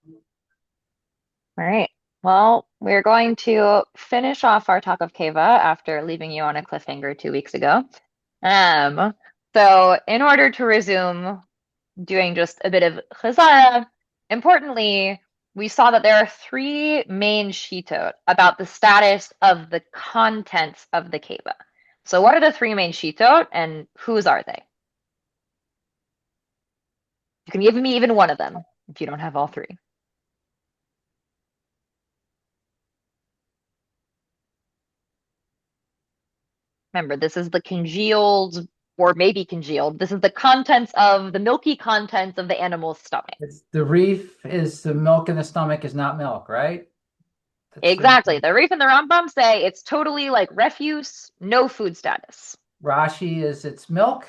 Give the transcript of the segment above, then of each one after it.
All right. Well, we're going to finish off our talk of Keva after leaving you on a cliffhanger 2 weeks ago. Um, so in order to resume doing just a bit of chazara, importantly, we saw that there are three main shitot about the status of the contents of the Keva. So what are the three main shitot and whose are they? You can give me even one of them if you don't have all three. Remember, this is the congealed, or maybe congealed. This is the contents of the milky contents of the animal's stomach. It's the reef is the milk in the stomach is not milk, right? That's the Exactly. The Rif and the Rambam say it's totally like refuse, no food status. Rashi is it's milk,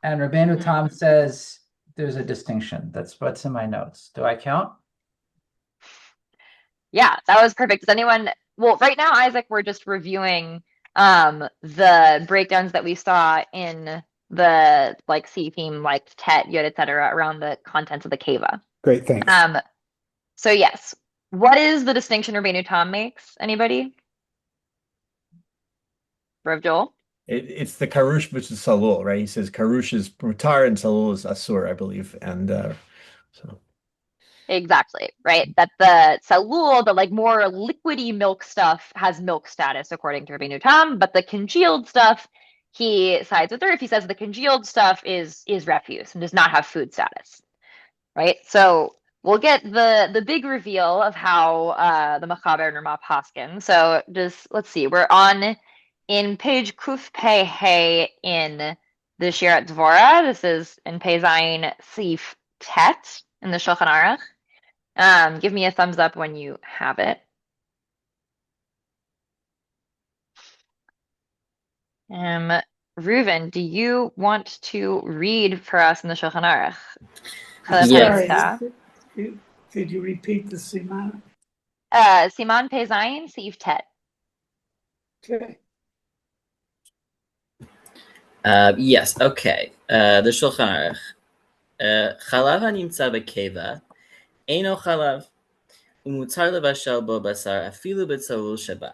and Rabbeinu Mhm. Tam says there's a distinction. That's what's in my notes. Do I count? Yeah, that was perfect. Does anyone, well, right now, Isaac, we're just reviewing the breakdowns that we saw in the like C theme, like Tet, Yod, etc., around the contents of the Keva. Great, thanks. Um, so yes, what is the distinction Rabbeinu Tam makes? Anybody? Rev Joel? It's the Karush versus Salul, right? He says Karush is Mutar and Salul is Asur, I believe. And so Exactly, right? That the salul, the like more liquidy milk stuff, has milk status according to Rabbeinu Tam, but the congealed stuff, he sides with Earth. He says the congealed stuff is refuse and does not have food status, right? So we'll get the big reveal of how the Machaber and Ramah Paskin. So just let's see, we're on in page Kuf Pei Hey in the Shirat Dvorah. This is in Pei Zayin Sif Tet in the Shulchan Aruch. Give me a thumbs up when you have it. Um, Reuven, do you want to read for us in the Shulchan Aruch? I'm Chalep sorry. Yes. Hamikta. Could you repeat the Simana? Siman Pezayin, Seif Tet. Okay. Yes, okay. The Shulchan Aruch. Chalav הנמצא בקיבה אינו חלב, ומותר לבשל בו בשר אפילו בצלול שבה.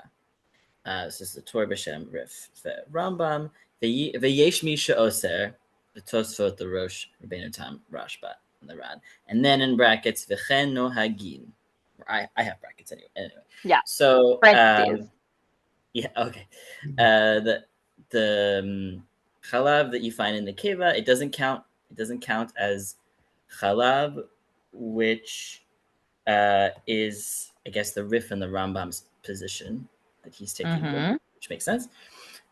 This is the Torah B'Shem Rif. Rambam, ויש מי שאוסר, the Tosfot, the Rosh, Rabbeinu Tam, Rashba, and the Rad. And then in brackets, וכן נוהגים. I have brackets anyway. Yeah, So, parentheses. yeah, okay. The chalav that you find in the keva, it doesn't count. It doesn't count as chalav, which is, I guess, the Rif and the Rambam's position that he's taking here, Mm-hmm. which makes sense.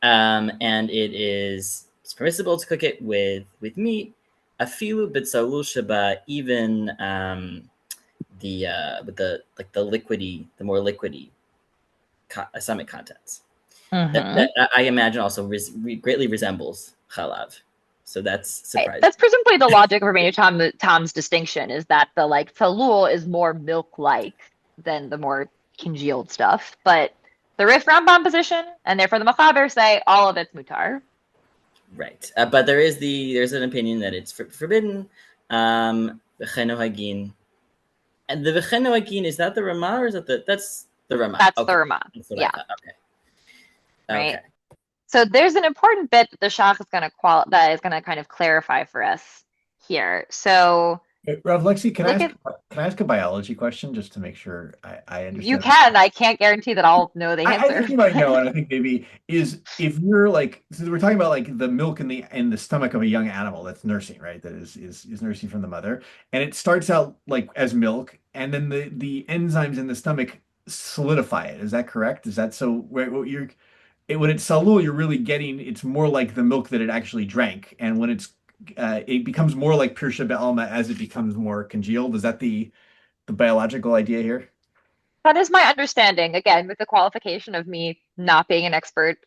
And it's permissible to cook it with meat. Afilu bitzalul shaba, even the with the like the liquidy, the more liquidy stomach contents. That Mm-hmm. I imagine also greatly resembles chalav. So that's Right. surprising. That's presumably the logic of Rabbeinu Tam's distinction is that the like talul is more milk-like than the more congealed stuff. But the Rif Rambam position, and therefore the Machaber say all of it's mutar. Right. But there's an opinion that it's forbidden. V'chenohagin. And the v'chenohagin, is that the Ramah or is that that's the Ramah? That's the Okay. Ramah. That's what I Yeah, thought. Okay. right. Okay. So there's an important bit that the Shach is going to that is going to kind of clarify for us here. So Rav Lexi, look at can I ask a biology question just to make sure I you understand? can. I can't guarantee that I'll know the I answer, think you might but know, and I think maybe is if you're like, so we're talking about like the milk in the stomach of a young animal that's nursing, right? That is nursing from the mother, and it starts out like as milk, and then the enzymes in the stomach solidify it. Is that correct? Is that so? What you're when it's salul, you're really getting it's more like the milk that it actually drank, and when it becomes more like pirsha be'alma as it becomes more congealed. Is that the biological idea here? that is my understanding. Again, with the qualification of me not being an expert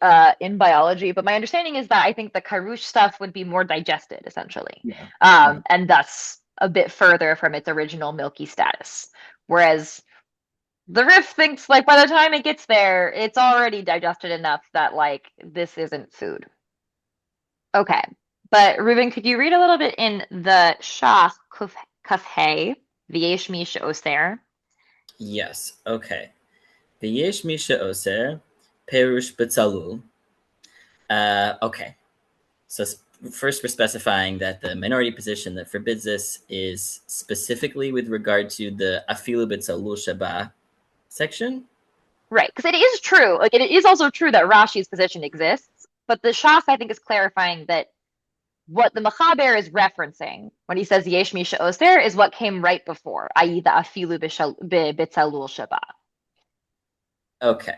in biology, but my understanding is that I think the karush stuff would be more digested, essentially, Yeah. and thus a bit further from its original milky status. Whereas the Riff thinks like by the time it gets there, it's already digested enough that like this isn't food. Okay. But Ruben, could you read a little bit in the Shach Kuf Hey? v'yesh mi she'oser. Yes. Okay. V'yesh mi she'oser perush b'tzalul. Okay. So first, we're specifying that the minority position that forbids this is specifically with regard to the afilu b'tzalul sheba section. Right, because it is true. Like, it is also true that Rashi's position exists, but the Shach, I think, is clarifying that what the Mechaber is referencing when he says Yesh Mi She'oser is what came right before, i.e. the Afilu B'Tzalul Sheba. Okay.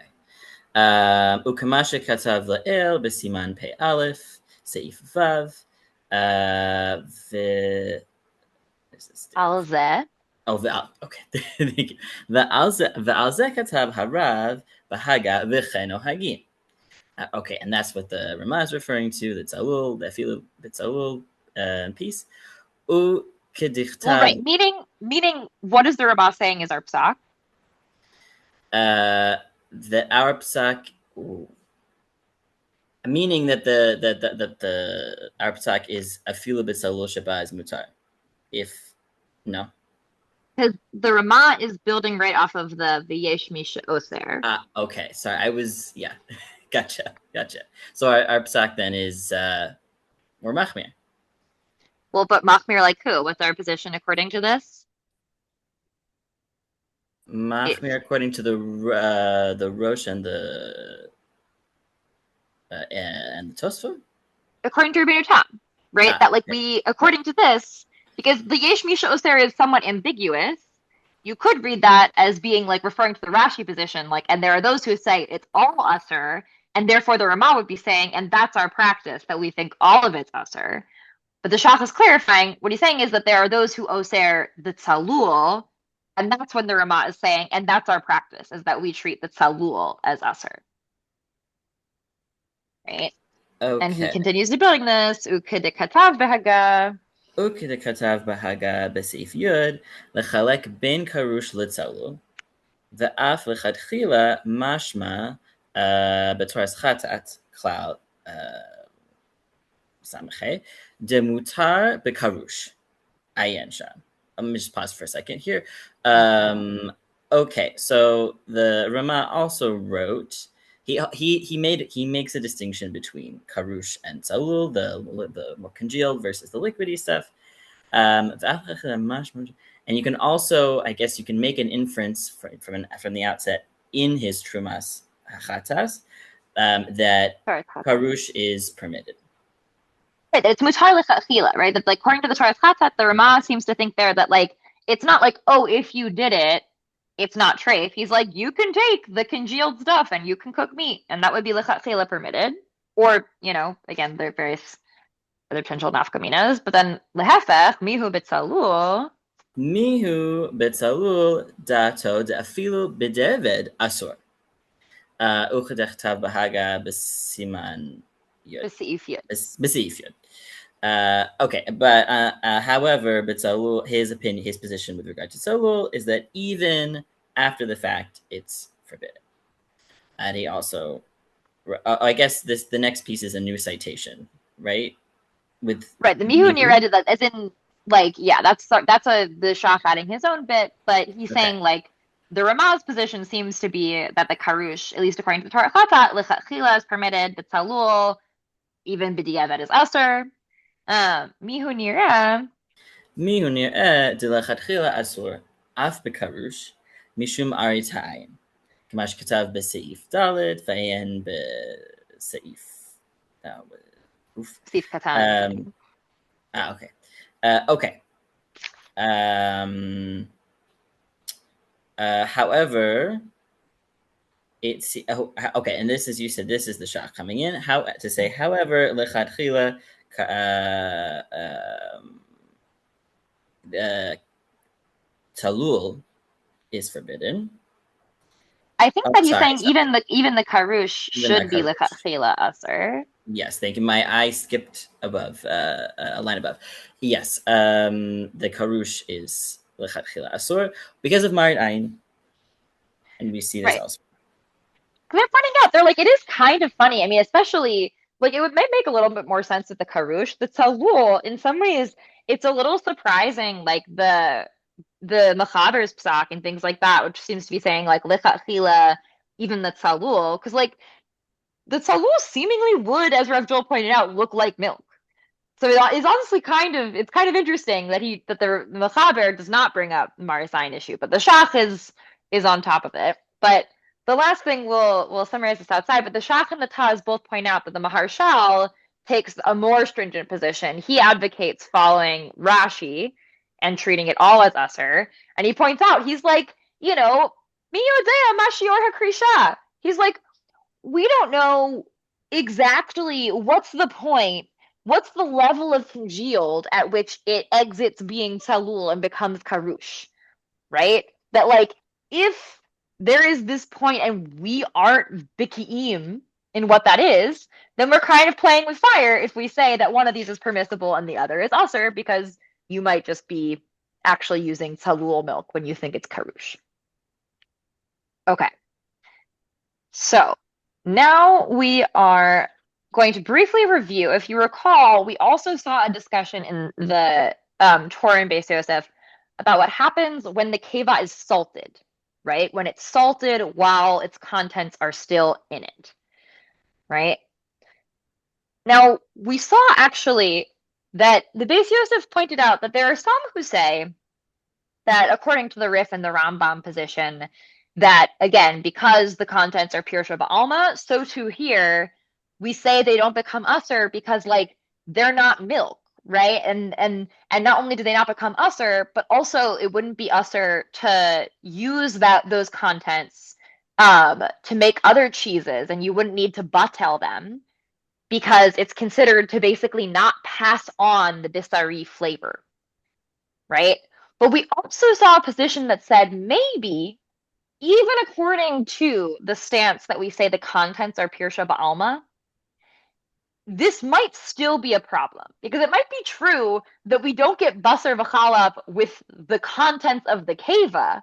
Ukamasha katav la'el b'siman pei aleph seif vav the Al Zeh. Oh, okay. Thank you. V'alze katav harav b'haga v'cheno hagim. Okay, and that's what the Ramah is referring to, the Tzalul, the Afilu B'Tzalul piece. U Well, right. kedichtav, Meaning, what is the Ramah saying is our psak? the our psak, meaning that the our psak is Afilu B'Tzalul Sheba is mutar. If no. Because the Ramah is building right off of the V'yesh Mi She'oser. Okay. Sorry, yeah. Gotcha. So our psak then is more machmir. Well, but Machmir like who? What's our position according to this? Machmir according to the Rosh and the Tosfot? According to Rabbeinu Tam, right? That like we, according to this, because the Yesh Misha Oser is somewhat ambiguous, you could read that as being like referring to the Rashi position, like, and there are those who say it's all Usr, and therefore the Ramah would be saying, and that's our practice, that we think all of it's Usr. But the Shach is clarifying, what he's saying is that there are those who Oser the Tzalul, and that's when the Ramah is saying, and that's our practice, is that we treat the Tzalul as Usr. Right? Okay. And he continues to building this. Ukidekatav behaga. Ukidekatav behaga besif yud lechalek ben karush litzalul ve'af lechatchila mashma b'toras chatat klal samche demutar bekarush ayen sham. Let me just pause for a second here. Okay, so the Ramah also wrote. He makes a distinction between karush and tzalul, the more congealed versus the liquidy stuff. And you can also, I guess, you can make an inference from the outset in his trumas chatas that karush is permitted. Right, it's mutar lechatchila, right? That like according to the Torah Chatat, the Ramah seems to think there that like it's not like, oh, if you did it, it's not treif. He's like, you can take the congealed stuff and you can cook meat, and that would be lechatchila permitted. Or, again, there are various other potential nafkaminas. But then lehefech, mihu b'tzalul. Mihu b'tzalul dato de'afilu b'deved asur. Uchadechtav b'haga b'siman yud. B'seif yud. Okay, but however, B'Tzalul, his position with regard to Tzalul is that even after the fact, it's forbidden. And he also, I guess the next piece is a new citation, right? The Mihu Nireh, that as in that's the Shach adding his own bit, but he's saying like the Ramah's position seems to be that the karush, at least according to the Torah Chatat, lechatchila is permitted, but Tzalul, even b'diavad is aser. Mihu Nireh de lechatchila asur af bekarush mishum aritayim kamash katav b'seif dalet v'ayin b'seif seif katan. Okay. Okay. However, it's okay, and this is, you said this is the Shach coming in. How to say, however, lechatchila talul is forbidden. I think that he's saying even the karush should be lechatchila aser. Yes, thank you. My eye skipped above a line above. Yes, the karush is lechatchila asur because of marid ayin, and we see this also. They're pointing out, they're like, it is kind of funny. I mean, especially like it would make a little bit more sense with the karush. The tzalul, in some ways, it's a little surprising, like the the Machaber's psak and things like that, which seems to be saying like lichatchila, even the tzalul, because like the tzalul seemingly would, as Rav Joel pointed out, look like milk. So it's honestly it's kind of interesting that the Mechaber does not bring up the Marisayan issue, but the Shach is on top of it. But the last thing we'll summarize this outside, but the Shach and the Taz both point out that the Maharshal takes a more stringent position. He advocates following Rashi and treating it all as usher. And he points out, he's like, mi yodea ma shiur hakrisha. He's like, we don't know exactly what's the point, what's the level of congealed at which it exits being talul and becomes karush, right? That like if there is this point and we aren't biki'im in what that is, then we're kind of playing with fire if we say that one of these is permissible and the other is usher, because you might just be actually using talul milk when you think it's karush. Okay. So now we are going to briefly review. If you recall, we also saw a discussion in the Torah and Beis Yosef about what happens when the keva is salted, right? When it's salted while its contents are still in it, right? Now, we saw actually that the Beis Yosef pointed out that there are some who say that according to the Rif and the Rambam position, that again, because the contents are pure Ba'alma, so too here, we say they don't become usher because like they're not milk, right? And not only do they not become usher, but also it wouldn't be usher to use those contents to make other cheeses, and you wouldn't need to batel them because it's considered to basically not pass on the bisari flavor, right? But we also saw a position that said maybe, even according to the stance that we say the contents are Pirsha Ba'alma, this might still be a problem, because it might be true that we don't get Basar V'chalab with the contents of the keva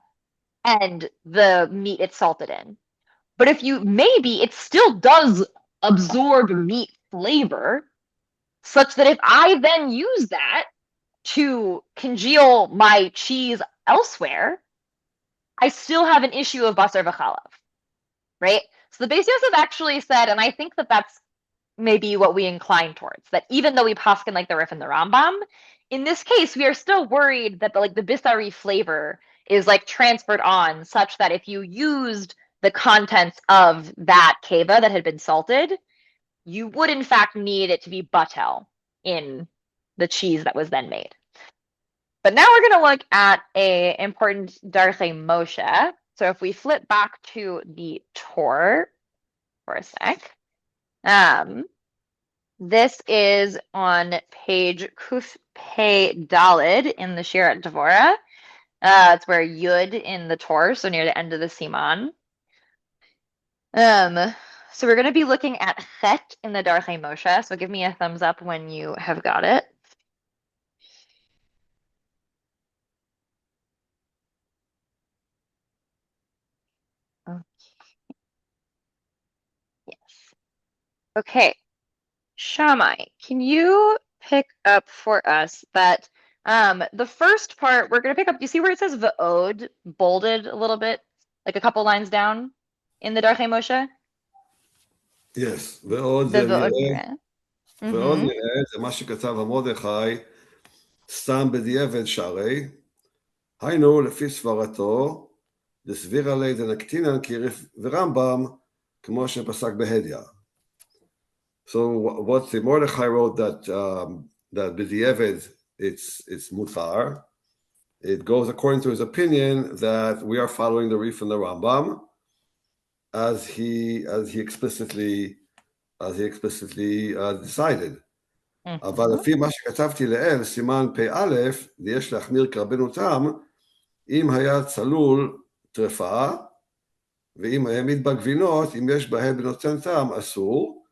and the meat it's salted in. But maybe it still does absorb meat flavor, such that if I then use that to congeal my cheese elsewhere, I still have an issue of basar v'chalav, right? So the Beis Yosef actually said, and I think that that's maybe what we incline towards, that even though we paskin like the Rif and the Rambam, in this case, we are still worried that the bisari flavor is like transferred on, such that if you used the contents of that keva that had been salted, you would in fact need it to be batel in the cheese that was then made. But now we're going to look at an important Darchei Moshe. So if we flip back to the Torah for a sec, this is on page Kuf Pei Dalid in the Shirat Devorah. It's where Yud in the Torah, so near the end of the Siman. So we're going to be looking at Chet in the Darchei Moshe. So give me a thumbs up when you have got it. Yes. Okay. Shammai, can you pick up for us that the first part we're going to pick up, do you see where it says V'od bolded a little bit, like a couple lines down in the Darchei Moshe? Yes, ועוד The זה V'od נראה, nireh. ועוד Mhm. נראה, זה מה שכתב המרדכי, סתם בדיעבד שהרי, היינו לפי סברתו, דסבירא ליה דנקטינן כריף ורמב"ם, כמו שפסק בהדיא. So what the Mordechai wrote that b'di'eved it's mutar. It goes according to his opinion that we are following the Rif and the Rambam, as he explicitly decided. אבל לפי מה שכתבתי לעיל, סימן פ"א, ויש להחמיר כרבנו תם, אם היה צלול טרפה, ואם העמיד בגבינות, אם יש בהם בנותן טעם, אסור.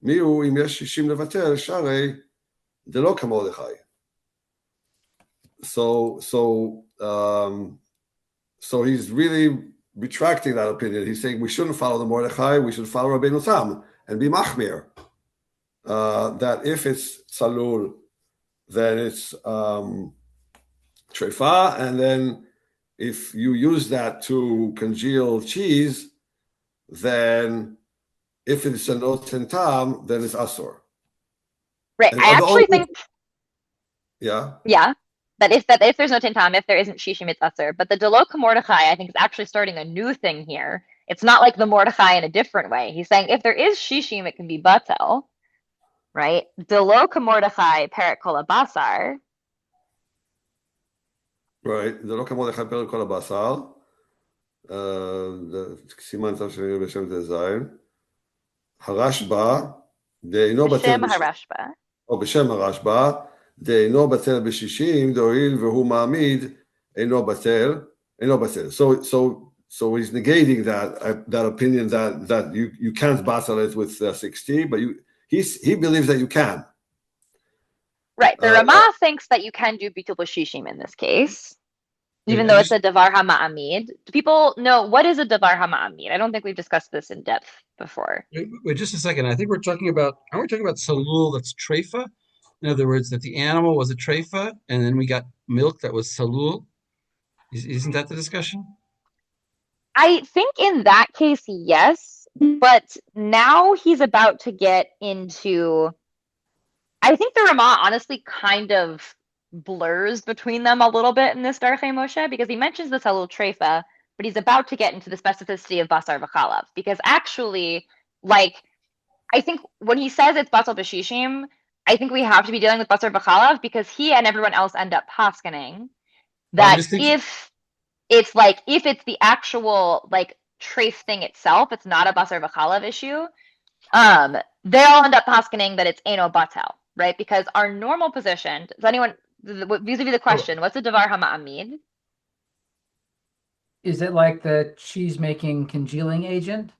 מי הוא אם יש 60 לבטל, שהרי דלא כמרדכי. So he's really retracting that opinion. He's saying we shouldn't follow the Mordechai, we should follow Rabbeinu Tam and be machmir. That if it's tzalul, then it's treifa, and then if you use that to congeal cheese, then if it's a noten tam, then it's asur. Right. And I actually think, yeah. that if there's no tintam, if there isn't shishim, it's usher. But the Deloka Mordechai, I think, is actually starting a new thing here. It's not like the Mordechai in a different way. He's saying if there is shishim, it can be batel, right? Deloka Mordechai peret kol basar. Right. זה לא כמו לכפר כל הבשר. סימן צו שני בשם ט"ז. הרשב"א, דאינו בטל B'shem harashba. או בשם הרשב"א, דאינו בטל בשישים, דהואיל והוא מעמיד, אינו בטל. So he's negating that opinion that you can't battle it with 60, but he believes that you can. Right. The Ramah thinks that you can do bitul b'shishim in this case, even though it's a davar hama'amid. Do people know what is a davar hama'amid? I don't think we've discussed this in depth before. Wait just a second. I think aren't we talking about salul that's treifa? In other words, that the animal was a treifa, and then we got milk that was salul. Isn't that the discussion? I think in that case, yes, but now he's about to get into. I think the Ramah honestly kind of blurs between them a little bit in this Darchei Moshe because he mentions the Salul Treifa, but he's about to get into the specificity of Basar V'chalav because actually, like, I think when he says it's Basar B'shishim, I think we have to be dealing with Basar V'chalav because he and everyone else end up paskening that if it's the actual like treif thing itself, it's not a Basar V'chalav issue. They all end up paskening that it's Eno Batel, right? Because our normal position, does anyone vis-a-vis the question, what's a Davar Hama'amid? Is it like the cheese making congealing agent?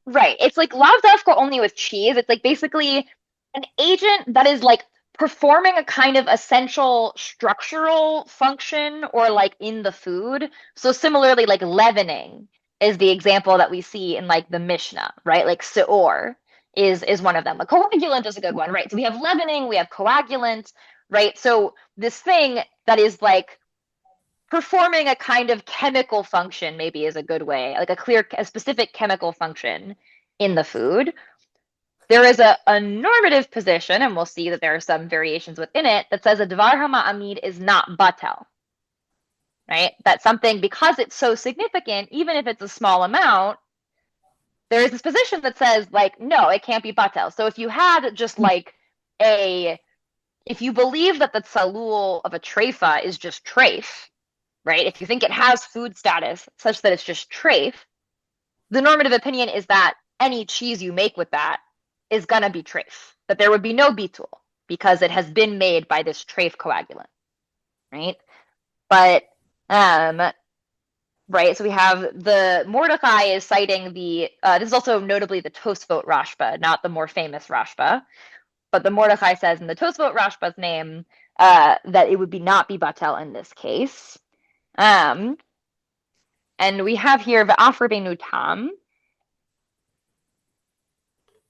Right. It's like lav dafka only with cheese. It's like basically an agent that is like performing a kind of essential structural function or like in the food. So similarly, like leavening is the example that we see in like the Mishnah, right? Like seor is one of them. A coagulant is a good one, right? So we have leavening, we have coagulant, right? So this thing that is like performing a kind of chemical function maybe is a good way, like a specific chemical function in the food. There is a normative position, and we'll see that there are some variations within it, that says a Dvar HaMa'amid is not batel, right? That something, because it's so significant, even if it's a small amount, there is this position that says, like, no, it can't be batel. So if you had just like if you believe that the salul of a treifa is just treif, right? If you think it has food status such that it's just treif, the normative opinion is that any cheese you make with that is gonna be treif, that there would be no bitul because it has been made by this treif coagulant, right? But right, so we have the Mordechai is citing the this is also notably the Tosfot Rashba, not the more famous Rashba, but the Mordechai says in the Tosfot Rashba's name that it would not be batel in this case. And we have here V'af Rabbeinu Tam.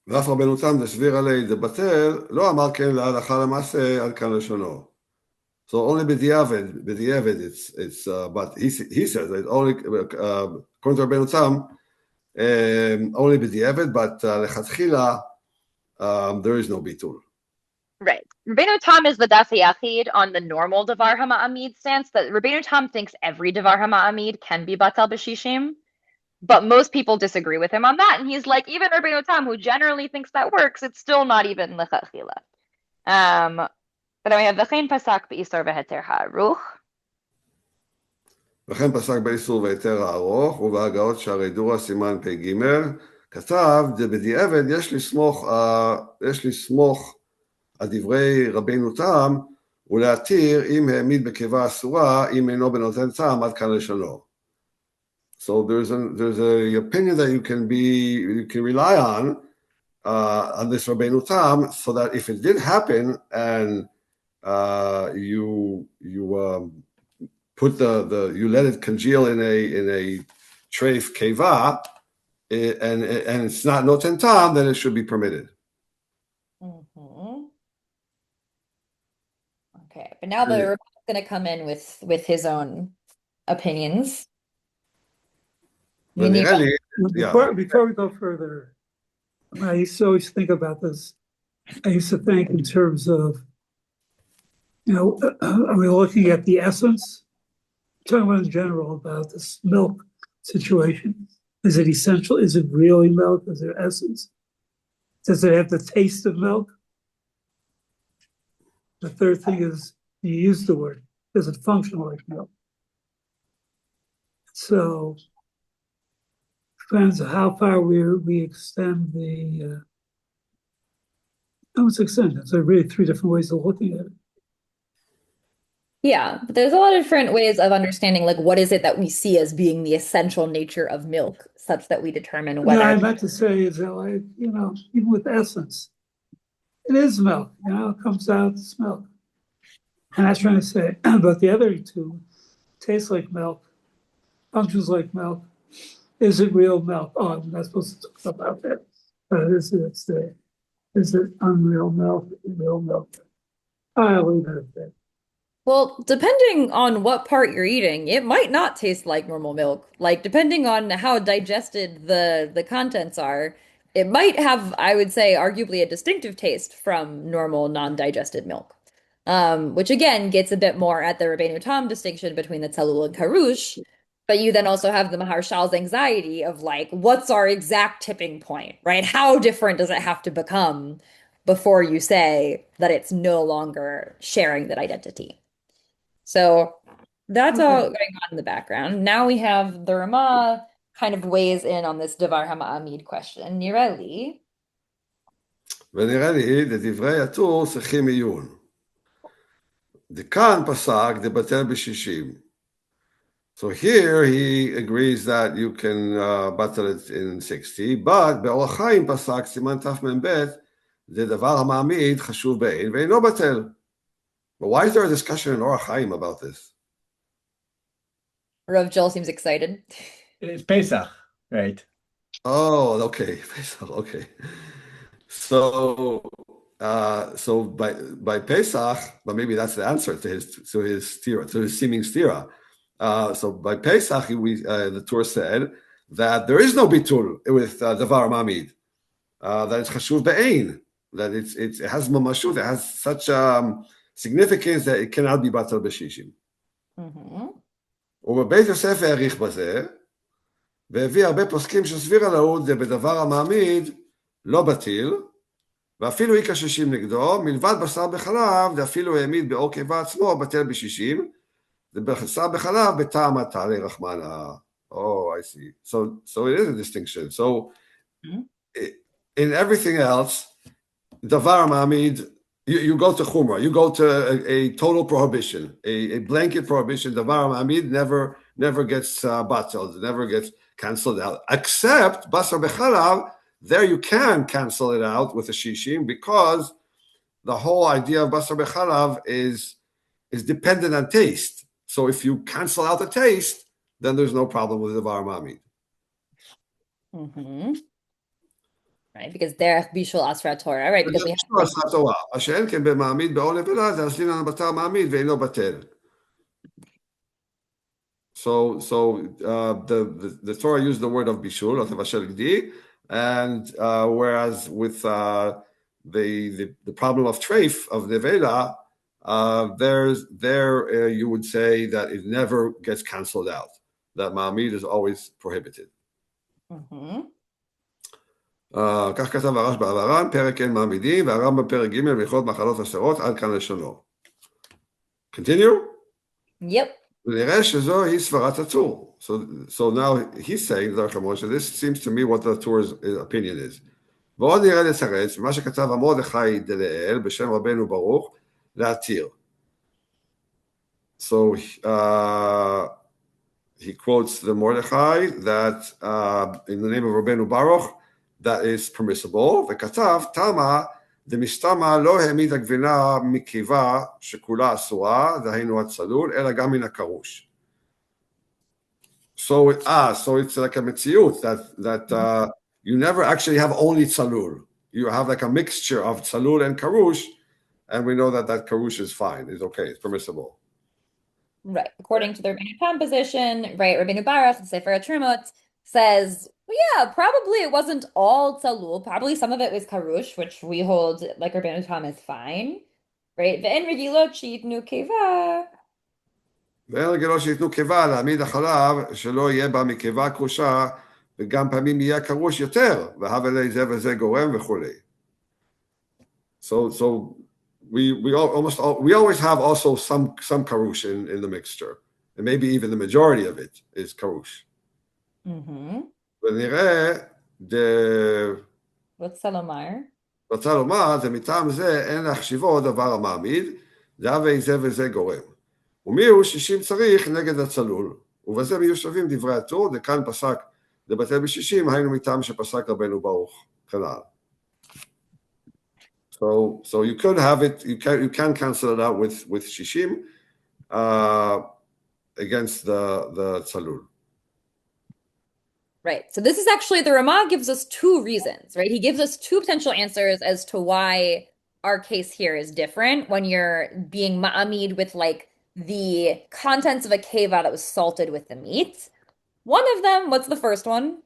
ואף רבנו תם דסביר עלי דבטל, לא אמר כן להלכה למעשה עד כאן לשונו. So only b'diavad it's but he says that only according to Rabbeinu Tam only b'diavad, but lechatchila there is no bitul. Right. Rabbeinu Tam is the Das Yachid on the normal Davar HaMa'amid stance that Rabbeinu Tam thinks every Davar HaMa'amid can be batal b'shishim. But most people disagree with him on that. And he's like, even Rabbeinu Tam, who generally thinks that works, it's still not even lechatchila. But then we have V'chein pasak b'isur v'heter ha'aruch. וכן פסק באיסור והיתר הארוך, ובהגאות שערי דורה סימן פ"ג, כתב, בדיעבד יש לסמוך על דברי רבינו תם, ולהתיר אם העמיד בקיבה אסורה, אם אינו בנותן טעם עד כאן לשונו. So there's a opinion that you can rely on this Rabbeinu Tam, so that if it did happen and you put you let it congeal in a treif keva, and it's not noten tam, then it should be permitted. Mm-hmm. Okay, but now the Rabbi is going to come in with his own opinions. ונראה לי, Before we go further, I used to always think about this. I used to think in terms of, are we looking at the essence? Talking about in general about this milk situation. Is it essential? Is it really milk? Is there essence? Does it have the taste of milk? The third thing is, you use the word, does it function like milk? So, depends on how far we extend the, it's extended. So really three different ways of looking at it. Yeah, but there's a lot of different ways of understanding, like, what is it that we see as being the essential nature of milk, such that we determine What I whether. meant to say is that, like, even with essence, it is milk. It comes out, it's milk. And I was trying to say, but the other two taste like milk, functions like milk. Is it real milk? Oh, I'm not supposed to talk about that. But is it unreal milk, real milk? I'll leave it at that. Well, depending on what part you're eating, it might not taste like normal milk. Like, depending on how digested the contents are, it might have, I would say, arguably a distinctive taste from normal non-digested milk. Which again gets a bit more at the Rabbeinu Tam distinction between the Tzalul and Karush, but you then also have the Maharshal's anxiety of, like, what's our exact tipping point, right? How different does it have to become before you say that it's no longer sharing that identity? So that's all going on in the background. Now we have the Rama kind of weighs in on this Devar Hama'amid question. נראה לי. ונראה לי, לדברי הטור צריכים עיון. דכאן פסק דבטל בשישים. So here he agrees that you can battle it in 60, but באורח חיים פסק סימן תמ"ב, דדבר המעמיד חשוב בעין ואינו בטל. But why is there a discussion in Orach Chaim about this? Rav Joel seems excited. It's Pesach, right? Oh, okay. Okay. So by Pesach, but maybe that's the answer to his seeming stira. So by Pesach, the Torah said that there is no bitul with davar mamid. That it's chashuv be'ein. That it has mamashut. It has such significance that it cannot be batal b'shishim. ובבית יוסף העריך בזה, והביא הרבה פוסקים שסביר הלאות זה בדבר המעמיד לא בטיל, ואפילו אי כשישים נגדו, מלבד בשר בחלב, זה אפילו העמיד באור קיבה עצמו, בטל בשישים, זה בשר בחלב בטעם התעלי רחמנה. Oh, I see. So it is a distinction. So in everything else, davar ma'amid, you go to Chumrah, you go to a total prohibition, a blanket prohibition. Davar ma'amid never gets bataled, never gets canceled out, except basar bechalav. There you can cancel it out with a shishim because the whole idea of basar bechalav is dependent on taste. So if you cancel out the taste, then there's no problem with davar ma'amid. Right, because derech bishul asra Torah, right? Because we have השאין כן במעמיד בעול נבלה, זה אסלין על בטל מעמיד ואינו בטל. So the Torah used the word of bishul, of tevashel gdi, and whereas with the problem of treif, of nevela, there you would say that it never gets canceled out. That ma'amid is always prohibited. כך כתב הרש בעברן, פרק אין מעמידים, והרמב"ם בפרק ג' בהלכות מחלות אסורות, עד כאן לשונו. Continue? Yep. ונראה שזו היא סברת הטור. So now he's saying, this seems to me what the Torah's opinion is. ועוד נראה לצרץ, במה שכתב המרדכי דלאל, בשם רבנו ברוך, להתיר. So he quotes the Mordechai that in the name of Rabbeinu Baruch, that is permissible, וכתב, תמה דמסתמה לא העמיד הגבינה מקיבה שכולה אסורה, דהיינו הצלול, אלא גם מן הקרוש. So it's like a metziut that you never actually have only tzalul. You have like a mixture of tzalul and karush, and we know that karush is fine, is okay, it's permissible. Right. According to the Rabbeinu Tam position, right, Rabbeinu Baruch, the Sefer HaTrumot, says, well, yeah, probably it wasn't all tzalul. Probably some of it was karush, which we hold, like Rabbeinu Tam, is fine. Right? Ve'en regilot she'itnu keva. ואין רגלות שייתנו קיבה להעמיד החלב שלא יהיה בה מקיבה כרושה, וגם פעמים יהיה קרוש יותר, והבה לי זה וזה גורם וכולי. So we always have also some karush in the mixture, and maybe even the majority of it is karush. ונראה, רוצה לומר? רוצה לומר, זה מטעם זה אין להחשיבו דבר המעמיד, דהווה זה וזה גורם. ומיהו 60 צריך נגד הצלול, ובזה מיושבים דברי הטור, דכאן פסק לבטל ב60, היינו מטעם שפסק רבנו ברוך, כן הלאה. So you could have it, you can cancel it out with shishim against the tzalul. Right. So this is actually, the Ramah gives us two reasons, right? He gives us two potential answers as to why our case here is different when you're being ma'amid with like the contents of a keva that was salted with the meat. One of them, what's the first one?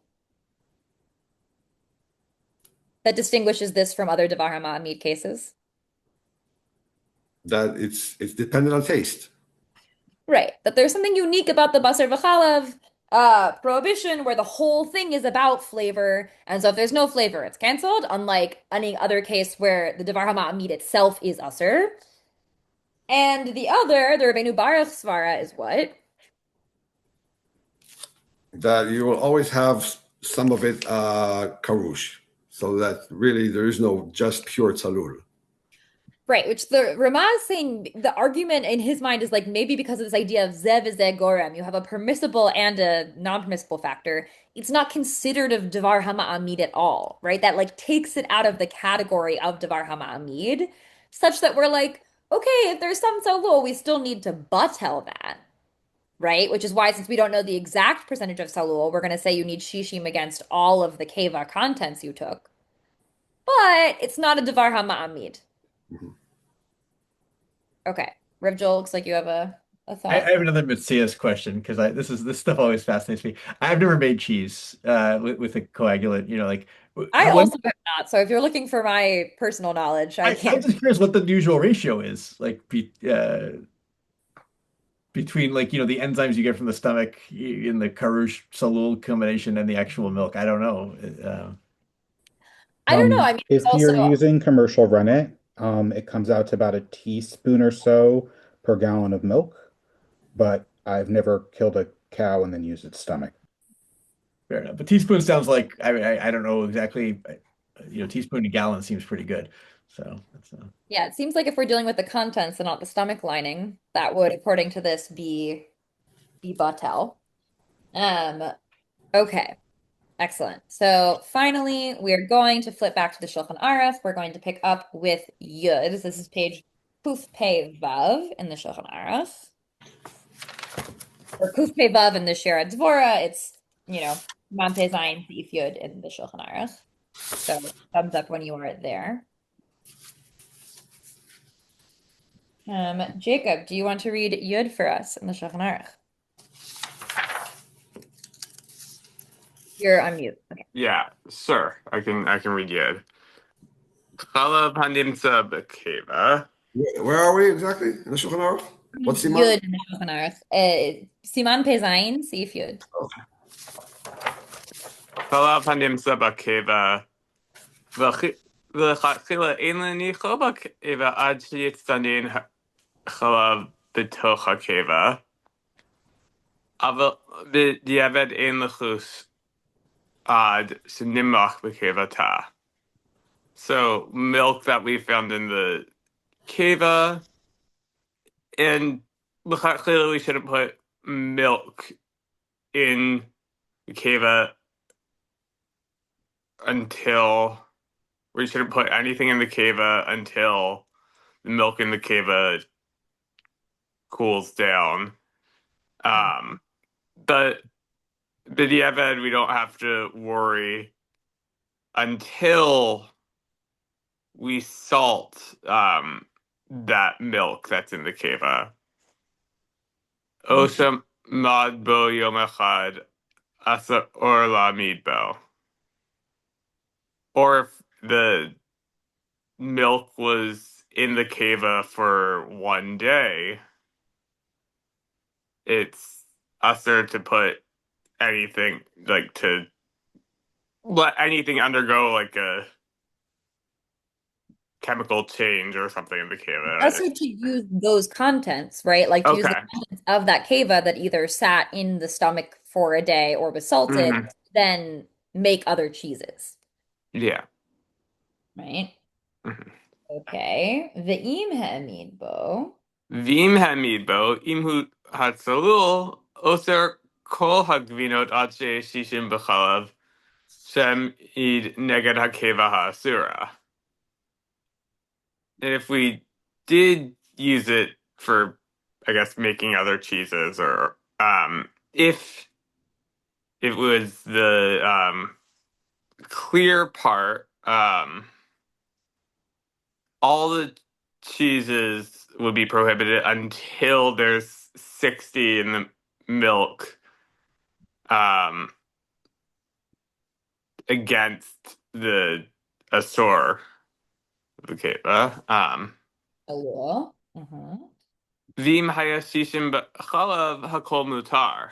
That distinguishes this from other Devar HaMa'amid cases? That it's dependent on taste. Right. That there's something unique about the Basar V'chalav prohibition where the whole thing is about flavor, and so if there's no flavor, it's canceled, unlike any other case where the Devar HaMa'amid itself is usher. And the other, the Rabbeinu Baruch Svara, is what? That you will always have some of it karush, so that really there is no just pure tzalul. Right, which the Ramah is saying, the argument in his mind is like maybe because of this idea of zev is ze gorem, you have a permissible and a non-permissible factor. It's not considered of Devar HaMa'amid at all, right? That like takes it out of the category of Devar HaMa'amid, such that we're like, okay, if there's some salul, we still need to batel that, right? Which is why, since we don't know the exact percentage of salul, we're going to say you need shishim against all of the keva contents you took. But it's not a Devar HaMa'amid. Okay. Rev Joel, looks like you have a thought. I have another Matthias question because this stuff always fascinates me. I've never made cheese with a coagulant, like I also have not. So if you're looking for my personal knowledge, I I'm can't. just curious what the usual ratio is, like between like the enzymes you get from the stomach in the karush salul combination and the actual milk. I don't know. I don't know. I mean, If you're using commercial rennet, it comes out to about a teaspoon or so per gallon of milk, but I've never killed a cow and then used its stomach. Fair enough. But teaspoon sounds like I don't know exactly. Teaspoon to gallon seems pretty good. So that's yeah, it seems like if we're dealing with the contents and not the stomach lining, that would, according to this, be batel. Okay. Excellent. So finally, we are going to flip back to the Shulchan Aruch. We're going to pick up with Yud. This is page Kuf Pei Vav in the Shulchan Aruch. Or Kuf Pei Vav in the Shira Dvora. It's, Man Pei Zayin Seif Yud in the Shulchan Aruch. So thumbs up when you are there. Jacob, do you want to read Yud for us in the Shulchan Aruch? You're on mute. Okay. Yeah, sure. I can read Yud. Chalav hanimtza b'keva. Where are we exactly in the Shulchan Aruch? What's Siman? Yud in the Shulchan Aruch. Siman Pei Zayin Seif Yud. Chalav hanimtza b'keva. V'chila ein lenicho b'keva ad shiyitztanin chalav b'toch hakeva. Aval b'diavad ein lechus ad shenimach b'keva ta. So milk that we found in the keva, and clearly we shouldn't put milk in the keva until we shouldn't put anything in the keva until the milk in the keva cools down. But b'diavad we don't have to worry until we salt that milk that's in the keva. או שעמד בו יום אחד אסור להעמיד בו. Or if the milk was in the cava for one day, it's usher to put anything, like to let anything undergo like a chemical change or something in the cava. Also to use those contents, right? Like to use the Okay. contents of that cava that either sat in the stomach for a day or was salted, Hmm. then make other cheeses, Yeah. right? Mhm. Okay. Ve'im ha'amid bo. V'im hamid bo, im hu hatzalul, oser kol hagvinot ad shishim b'chalav, shem id neged hakeva ha'asura. And if we did use it for, I guess, making other cheeses, or if it was the clear part, all the cheeses would be prohibited until there's 60 in the milk um, against the Asur, the Keva. Alua. Mhm. Vim hayashishim chalav hakol mutar.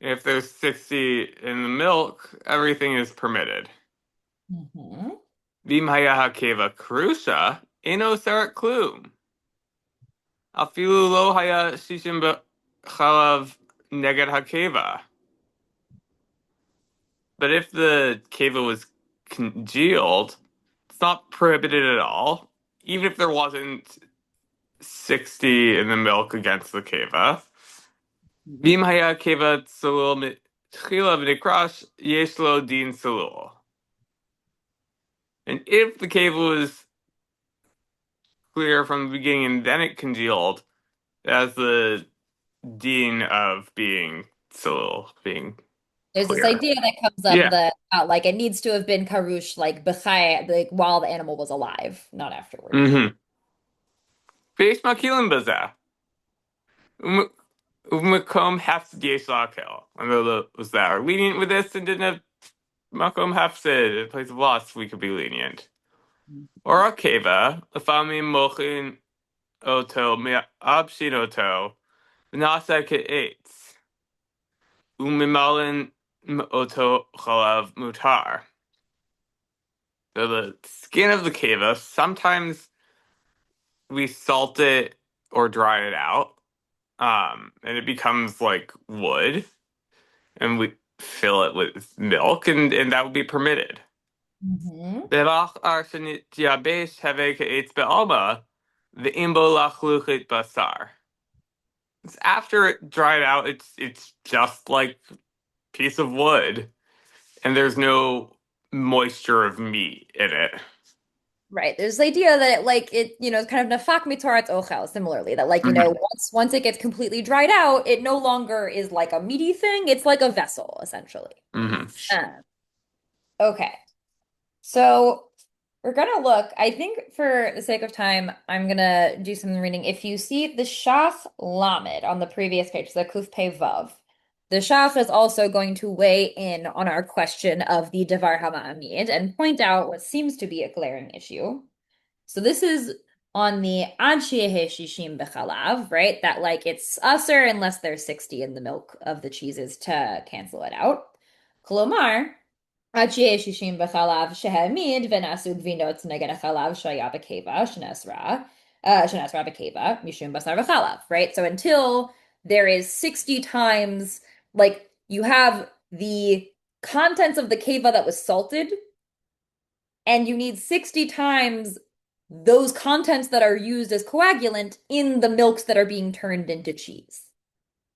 If there's 60 in the milk, everything is permitted. Mhm. Vim haya hakeva krusha, eno sarat klum. Afilu lo haya shishim chalav neged hakeva. But if the keva was congealed, it's not prohibited at all, even if there wasn't 60 in the milk against the keva. Vim haya keva tsalul mitchila v'nikrash yesh lo din tsalul. And if the keva was clear from the beginning and then it congealed, it has the din of being tsalul, being There's this clear. idea that comes up Yeah. that like it needs to have been karush like b'chai like while the animal was alive, not afterward. Mm-hmm. V'yesh makilim bazeh. Makom hefsid yesh lakel. And those that are lenient with this and didn't have makom hefsid in place of loss, we could be lenient. Or a keva, lefamim mochin oto me'abshin oto, v'nasa ke'etz, umimalin oto chalav mutar. So the skin of the keva, sometimes we salt it or dry it out, and it becomes like wood, and we fill it with milk, and that would be permitted. Mhm. Berach arsenit yabesh have ke'etz be'alma, ve'imbo lachluchit basar. After it dried out, it's just like a piece of wood, and there's no moisture of meat in it. Right. There's the idea that it's kind of nafak mitorat ochel, similarly, that Mhm. once it gets completely dried out, it no longer is like a meaty thing. It's like a vessel, essentially. Mhm. Um, okay. So we're gonna look, I think for the sake of time, I'm gonna do some reading. If you see the Shach Lamed on the previous page, the Kuf Pei Vav, the Shach is also going to weigh in on our question of the Devar HaMa'amid and point out what seems to be a glaring issue. So this is on the Ad Sheyehe Shishim B'chalav, right? That like it's usher unless there's 60 in the milk of the cheeses to cancel it out. Kolomar, עד שיהיה 60 בחלב שהעמיד ונעשו גבינות נגד החלב שהיה בקיבה שנאסרה בקיבה משום בשר וחלב, right? So until there is 60 times, like you have the contents of the kiva that was salted, and you need 60 times those contents that are used as coagulant in the milks that are being turned into cheese,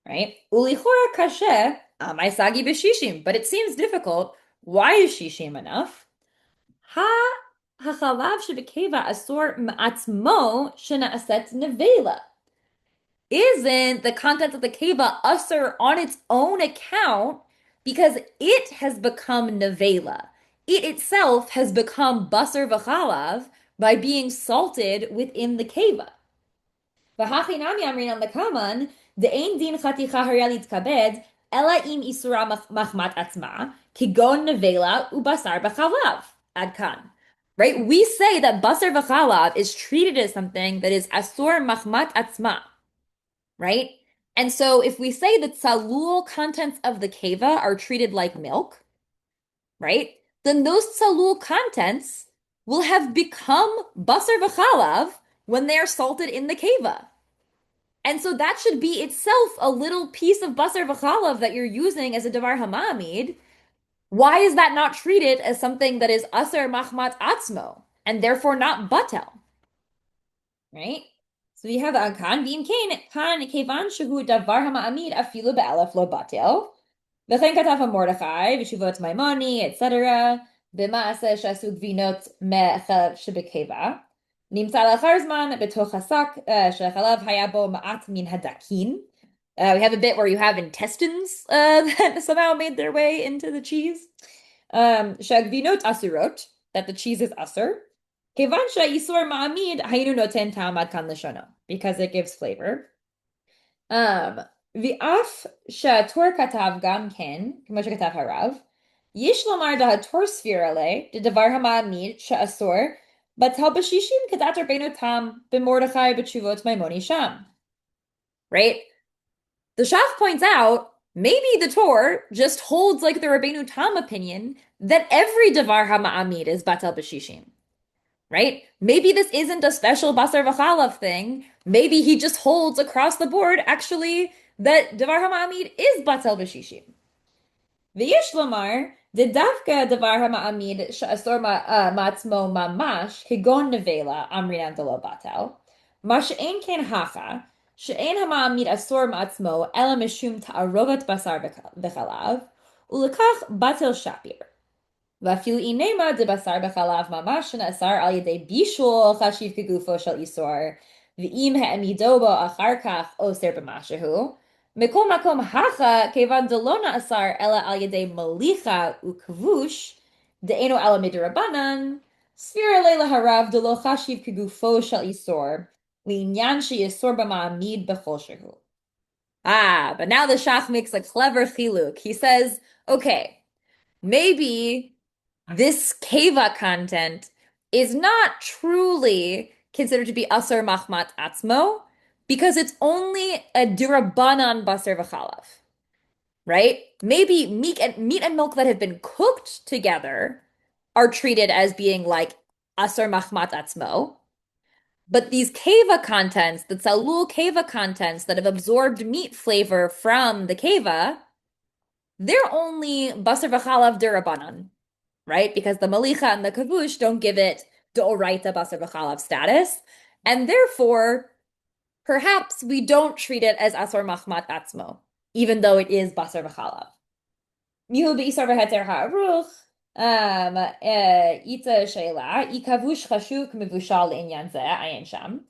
right? Ulichora kashe, amaisagi b'shishim, but it seems difficult. Why is shishim enough? Hachalav shebekeva asor ma'atzmo shena'aset nevela. Isn't the content of the keva usher on its own account because it has become nevela? It itself has become basar v'chalav by being salted within the keva. V'hachinami amrin on the kaman דאין דין חתיכה הריה להתכבד, אלא אם איסורה מחמת עצמה, כגון נבלה ובשר בחלב. עד כאן. Right? We say that basar v'chalav is treated as something that is asur mahmat atzma. Right? And so if we say that salul contents of the keva are treated like milk, right? Then those salul contents will have become basar v'chalav when they are salted in the keva. And so that should be itself a little piece of basar v'chalav that you're using as a davar hamamid. Why is that not treated as something that is asar mahmat atzmo and therefore not batel? Right? So we have the kan v'im kan kevan shehu davar hamamid afilu be'alef lo batel. וכן כתב המרדכי ושובות מימוני, etc. במעשה שעשו גבינות מהחלב שבקיבה. נמצא לאחר זמן בתוך השק שהחלב היה בו מעט מן הדקים. We have a bit where you have intestines that somehow made their way into the cheese. שהגבינות אסורות, that the cheese is אסור. כיוון שהאיסור מעמיד, היינו נותן טעם עד כאן לשונו, because it gives flavor. ואף שהטור כתב גם כן, כמו שכתב הרב, יש לומר דהטור סביר עלי, דדבר המעמיד שאסור, בטל בשישים כדת רבנו תם במרדכי בתשובות מימוני שם. Right? The Shach points out, maybe the Torah just holds like the Rabbeinu Tam opinion that every davar hama'amid is batal b'shishim. Right? Maybe this isn't a special basar v'chalav thing. Maybe he just holds across the board, actually, that davar hama'amid is batal b'shishim. V'yesh lomar, didavka davar hama'amid she'asor ma'atzmo mamash kegon nevela amrinan delo batal. Ma she'en ken hacha, she'en hama'amid asor ma'atzmo ela mishum ta'arovat basar v'chalav, ulekach batel shapir. ואפילו אינמה דבשר בחלב ממש שנאסר על ידי בישול חשיב כגופו של איסור, ואם העמידו בו אחר כך אוסר במשהו, מכל מקום הכה כיוון דלא נאסר אלא על ידי מליחה וכבוש, דאינו אלא מדרבנן, סביר עלי להרב דלא חשיב כגופו של איסור, לעניין שאיסור במעמיד בכל שהוא. But now the Shach makes a clever chiluk. He says, okay, maybe this keva content is not truly considered to be asar mahmat atzmo because it's only a durabanan basar v'chalav, right? Maybe meat and milk that have been cooked together are treated as being like asar mahmat atzmo, but these keva contents, the tzalul keva contents that have absorbed meat flavor from the keva, they're only basar v'chalav durabanan. Right? Because the malicha and the kavush don't give it d'oraita basar v'chalav status, and therefore, perhaps we don't treat it as asar mahmat atzmo, even though it is basar v'chalav. Mihu b'isar v'heter ha'aruch, ita sheila, ikavush chashuk mevushal inyan zeh, ayin sham.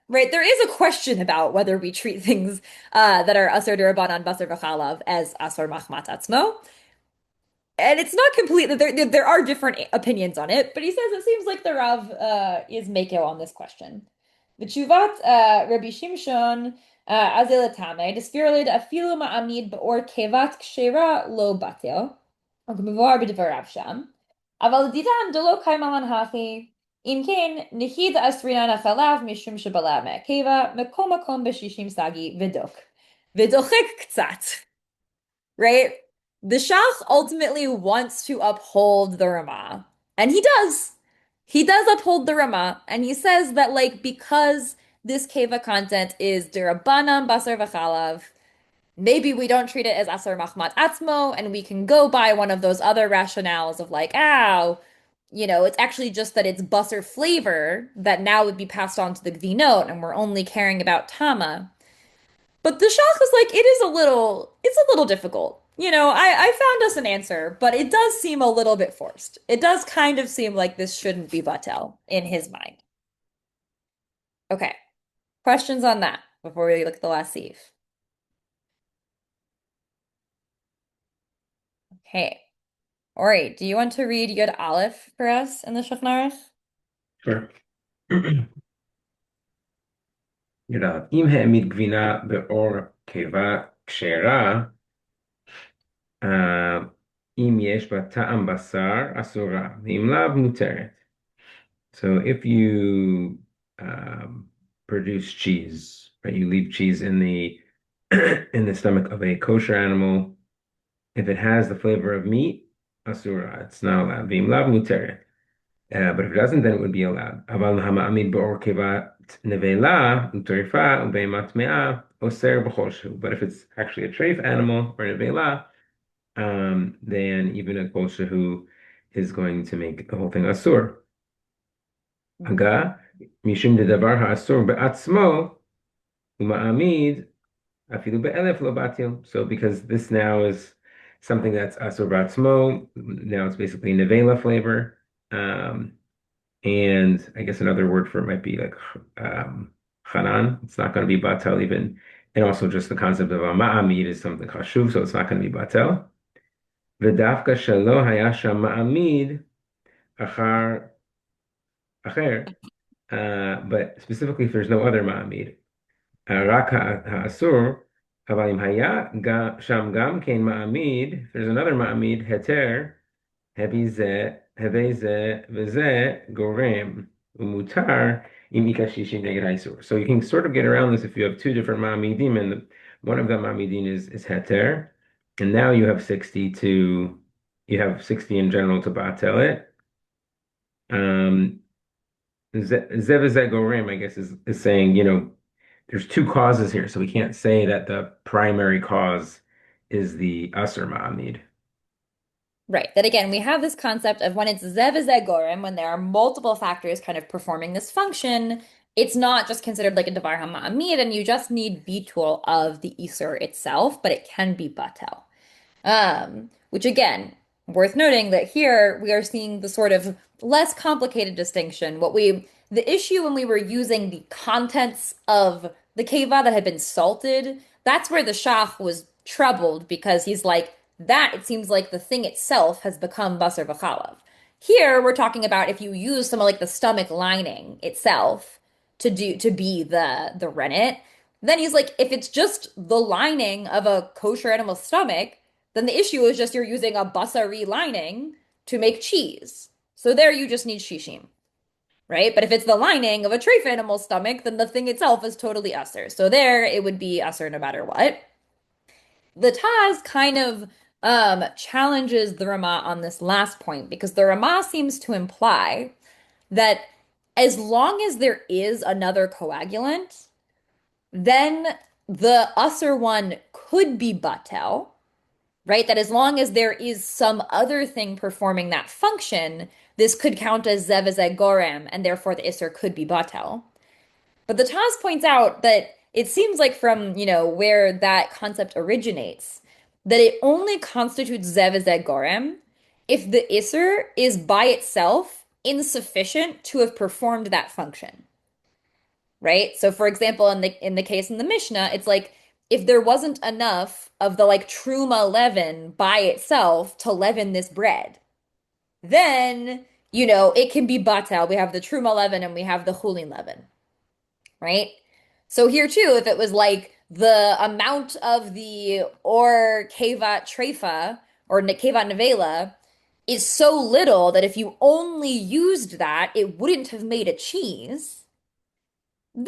Right, there is a question about whether we treat things that are asar d'rabanan basar v'chalav as asar mahmat atzmo. And it's not complete that there are different opinions on it, but he says it seems like the Rav is mekeo on this question. V'tshuvat Rabbi Shimshon azelatame desfirlid afilu ma'amid be'or kevat kshera lo batel. Mevar b'dvarav sham. Aval didan delo kaimalan hachi. Im kain nechid asrinan achalav mishum shebala me'keva mekom makom b'shishim sagi v'dok. V'dochek ktsat. Right? The Shach ultimately wants to uphold the Ramah, and he does. He does uphold the Ramah, and he says that, like, because this keva content is derabanan basar v'chalav, maybe we don't treat it as asar mahmat atzmo, and we can go by one of those other rationales of like, it's actually just that it's basar flavor that now would be passed on to the gvinot, and we're only caring about tama. But the Shach is like, it's a little difficult. I found us an answer, but it does seem a little bit forced. It does kind of seem like this shouldn't be batel in his mind. Okay. Questions on that before we look at the last sieve? Okay. All right. Do you want to read Yud Aleph for us in the Shulchan Aruch? Sure. אם העמיד גבינה בעור קיבה כשרה, אם יש בה טעם בשר, אסורה, ואם לאו, מותרת. So if you produce cheese, right, you leave cheese in the in the stomach of a kosher animal, if it has the flavor of meat, asura, it's not allowed. V'im lav muteret. But if it doesn't, then it would be allowed. Aval hama'amid be'or kevat nevela u'torifa u'be'emat me'a oser b'chol. But if it's actually a treif animal or nevela, then even a kol shehu is going to make the whole thing asur. Aga mishum dedavar ha'asur be'atzmo u'ma'amid afilu be'elef lo batil. So because this now is something that's asur ba'atzmo, now it's basically nevela flavor. And I guess another word for it might be like chanan. It's not going to be batel even. And also just the concept of a ma'amid is something chashuv, so it's not going to be batel. V'dafka shelo haya sham ma'amid achar acher. But specifically if there's no other ma'amid. Rak ha'asur, אבל אם היה שם גם כן מעמיד, if there's another מעמיד, heter, הווי זה וזה גורם ומותר אם איכא שישים נגד האיסור. So you can sort of get around this if you have two different ma'amidim, and one of the ma'amidim is heter, and now you have 60 in general to batel it. Ze v'ze gorem, I guess, is saying, there's two causes here, so we can't say that the primary cause is the asr ma'amid. Right. That again, we have this concept of when it's zev gorim, when there are multiple factors kind of performing this function, it's not just considered like a davar hama'amid, and you just need bitul of the isur itself, but it can be batel. Which again, worth noting that here we are seeing the sort of less complicated distinction. The issue when we were using the contents of the keva that had been salted, that's where the shach was troubled because he's like, that it seems like the thing itself has become basar v'chalav. Here we're talking about if you use some of like the stomach lining itself to be the rennet, then he's like, if it's just the lining of a kosher animal's stomach, then the issue is just you're using a basari lining to make cheese. So there you just need shishim, right? But if it's the lining of a treif animal's stomach, then the thing itself is totally asr. So there it would be asr no matter what. The Taz kind of challenges the Rama on this last point because the Rama seems to imply that as long as there is another coagulant, then the usher one could be batel, right? That as long as there is some other thing performing that function, this could count as zev gorem, and therefore the isser could be batel. But the Taz points out that it seems like from, where that concept originates, that it only constitutes zev gorem if the isser is by itself insufficient to have performed that function. Right? So for example, in the case in the Mishnah, it's like if there wasn't enough of the like truma leaven by itself to leaven this bread, then, it can be batel. We have the truma leaven and we have the chulin leaven. Right? So here too, if it was like the amount of the or kevat treifa or kevat nevela is so little that if you only used that, it wouldn't have made a cheese. Then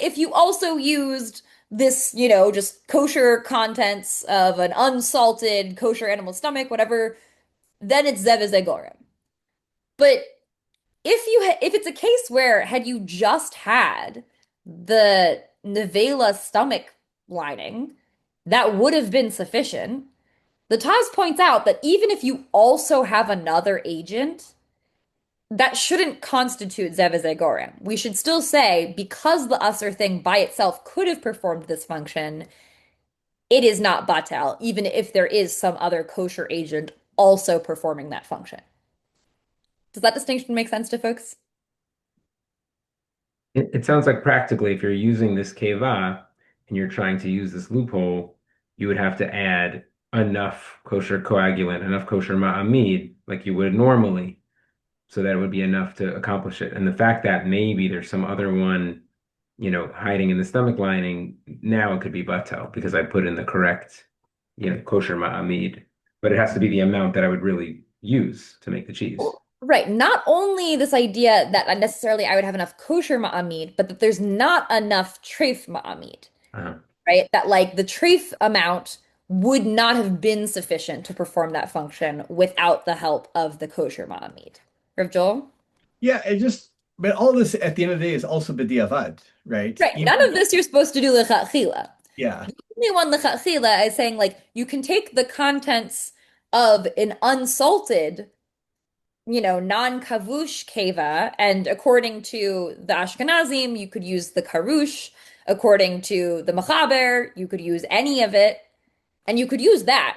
if you also used this, just kosher contents of an unsalted kosher animal stomach, whatever, then it's zev gorem. But if it's a case where had you just had the nevela stomach lining, that would have been sufficient. The Taz points out that even if you also have another agent, that shouldn't constitute zev gorem. We should still say, because the usher thing by itself could have performed this function, it is not batel, even if there is some other kosher agent also performing that function. Does that distinction make sense to folks? It sounds like practically, if you're using this keva and you're trying to use this loophole, you would have to add enough kosher coagulant, enough kosher ma'amid, like you would normally, so that it would be enough to accomplish it. And the fact that maybe there's some other one hiding in the stomach lining, now it could be batel because I put in the correct, kosher ma'amid. But it has to be the amount that I would really use to make the cheese. Right. Not only this idea that unnecessarily I would have enough kosher ma'amid, but that there's not enough treif ma'amid, Uh-huh. right? That like the treif amount would not have been sufficient to perform that function without the help of the kosher ma'amid. Rav Joel? Yeah, but all this at the end of the day is also b'diavad, right? Right. None of this you're supposed to do lechatchila. Yeah. The only one lechatchila is saying like you can take the contents of an unsalted non-kavush keva, and according to the Ashkenazim, you could use the karush. According to the Machaber, you could use any of it, and you could use that,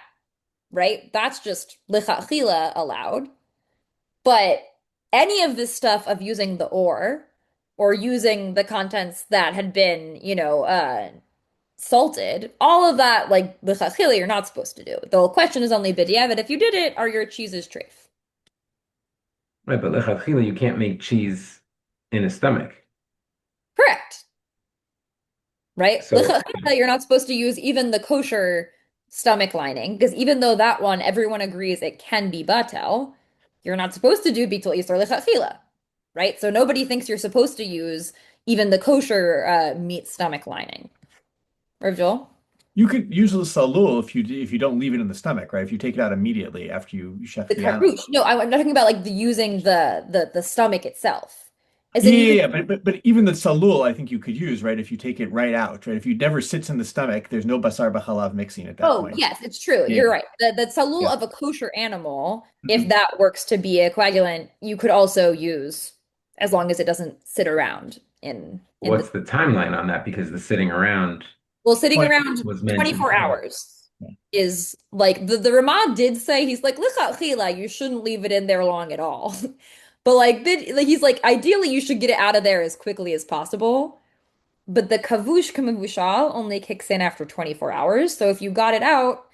right? That's just lichatchila allowed. But any of this stuff of using the or using the contents that had been, salted, all of that, like lichatchila, you're not supposed to do. The question is only b'diavad. If you did it, are your cheeses treif? Right, but lechatchila, you can't make cheese in a stomach. Correct. Right? So, Lichatchila, you're not supposed to use even the kosher stomach lining, because even though that one, everyone agrees it can be batel, you're not supposed to do bitul isur lichatchila, right? So nobody thinks you're supposed to use even the kosher meat stomach lining. Rav Joel? You could use the salul if you don't leave it in the stomach, right? If you take it out immediately after you chef The the animal. karush. No, I'm not talking about like using the stomach itself. As Yeah, in you yeah, could yeah. But even the salul, I think you could use, right? If you take it right out, right? If it never sits in the stomach, there's no basar b'chalav mixing at that Oh, point. yes, it's true. Yeah, You're right. The salul yeah. of a kosher animal, if Mhm. that works to be a coagulant, you could also use as long as it doesn't sit around in the what's the timeline on that? Because the sitting around well, sitting 20, around was meant to be 24 cooked. hours is like the Ramah did say he's like lichatchila, you shouldn't leave it in there long at all. But he's like ideally you should get it out of there as quickly as possible. But the kavush kamavushal only kicks in after 24 hours. So if you got it out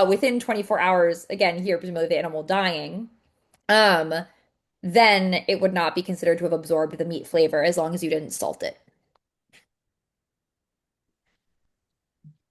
within 24 hours, again, here, presumably the animal dying, um, then it would not be considered to have absorbed the meat flavor as long as you didn't salt it.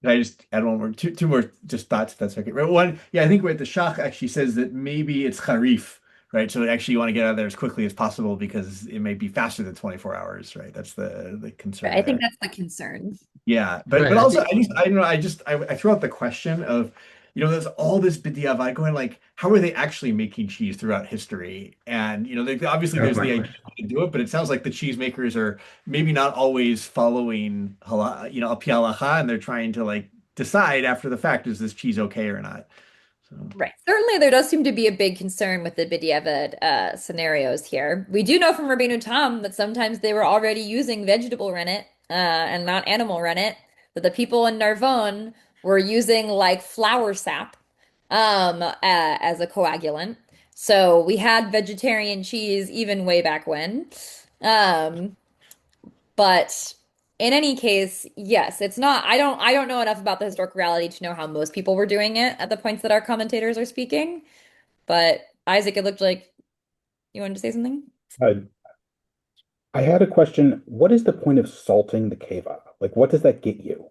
Can I just add one more, two more just thoughts if that's okay. Right, one, yeah, I think where the Shach actually says that maybe it's harif, right? So actually you want to get out of there as quickly as possible because it may be faster than 24 hours, right? That's the concern I think there. that's the concern. Yeah, but Right. also I don't know, I threw out the question of, there's all this b'diavad going like, how are they actually making cheese throughout history? And obviously That was there's my the idea question. to do it, but it sounds like the cheesemakers are maybe not always following al pi halacha, and they're trying to like decide after the fact, is this cheese okay or not? So Right. Certainly, there does seem to be a big concern with the b'diavad scenarios here. We do know from Rabbeinu Tam that sometimes they were already using vegetable rennet and not animal rennet, that the people in Narvon were using like flower sap as a coagulant. So we had vegetarian cheese even way back when. Um, but in any case, yes, it's not, I don't know enough about the historic reality to know how most people were doing it at the points that our commentators are speaking. But Isaac, it looked like you wanted to say something? Uh, I had a question. What is the point of salting the keva? Like, what does that get you?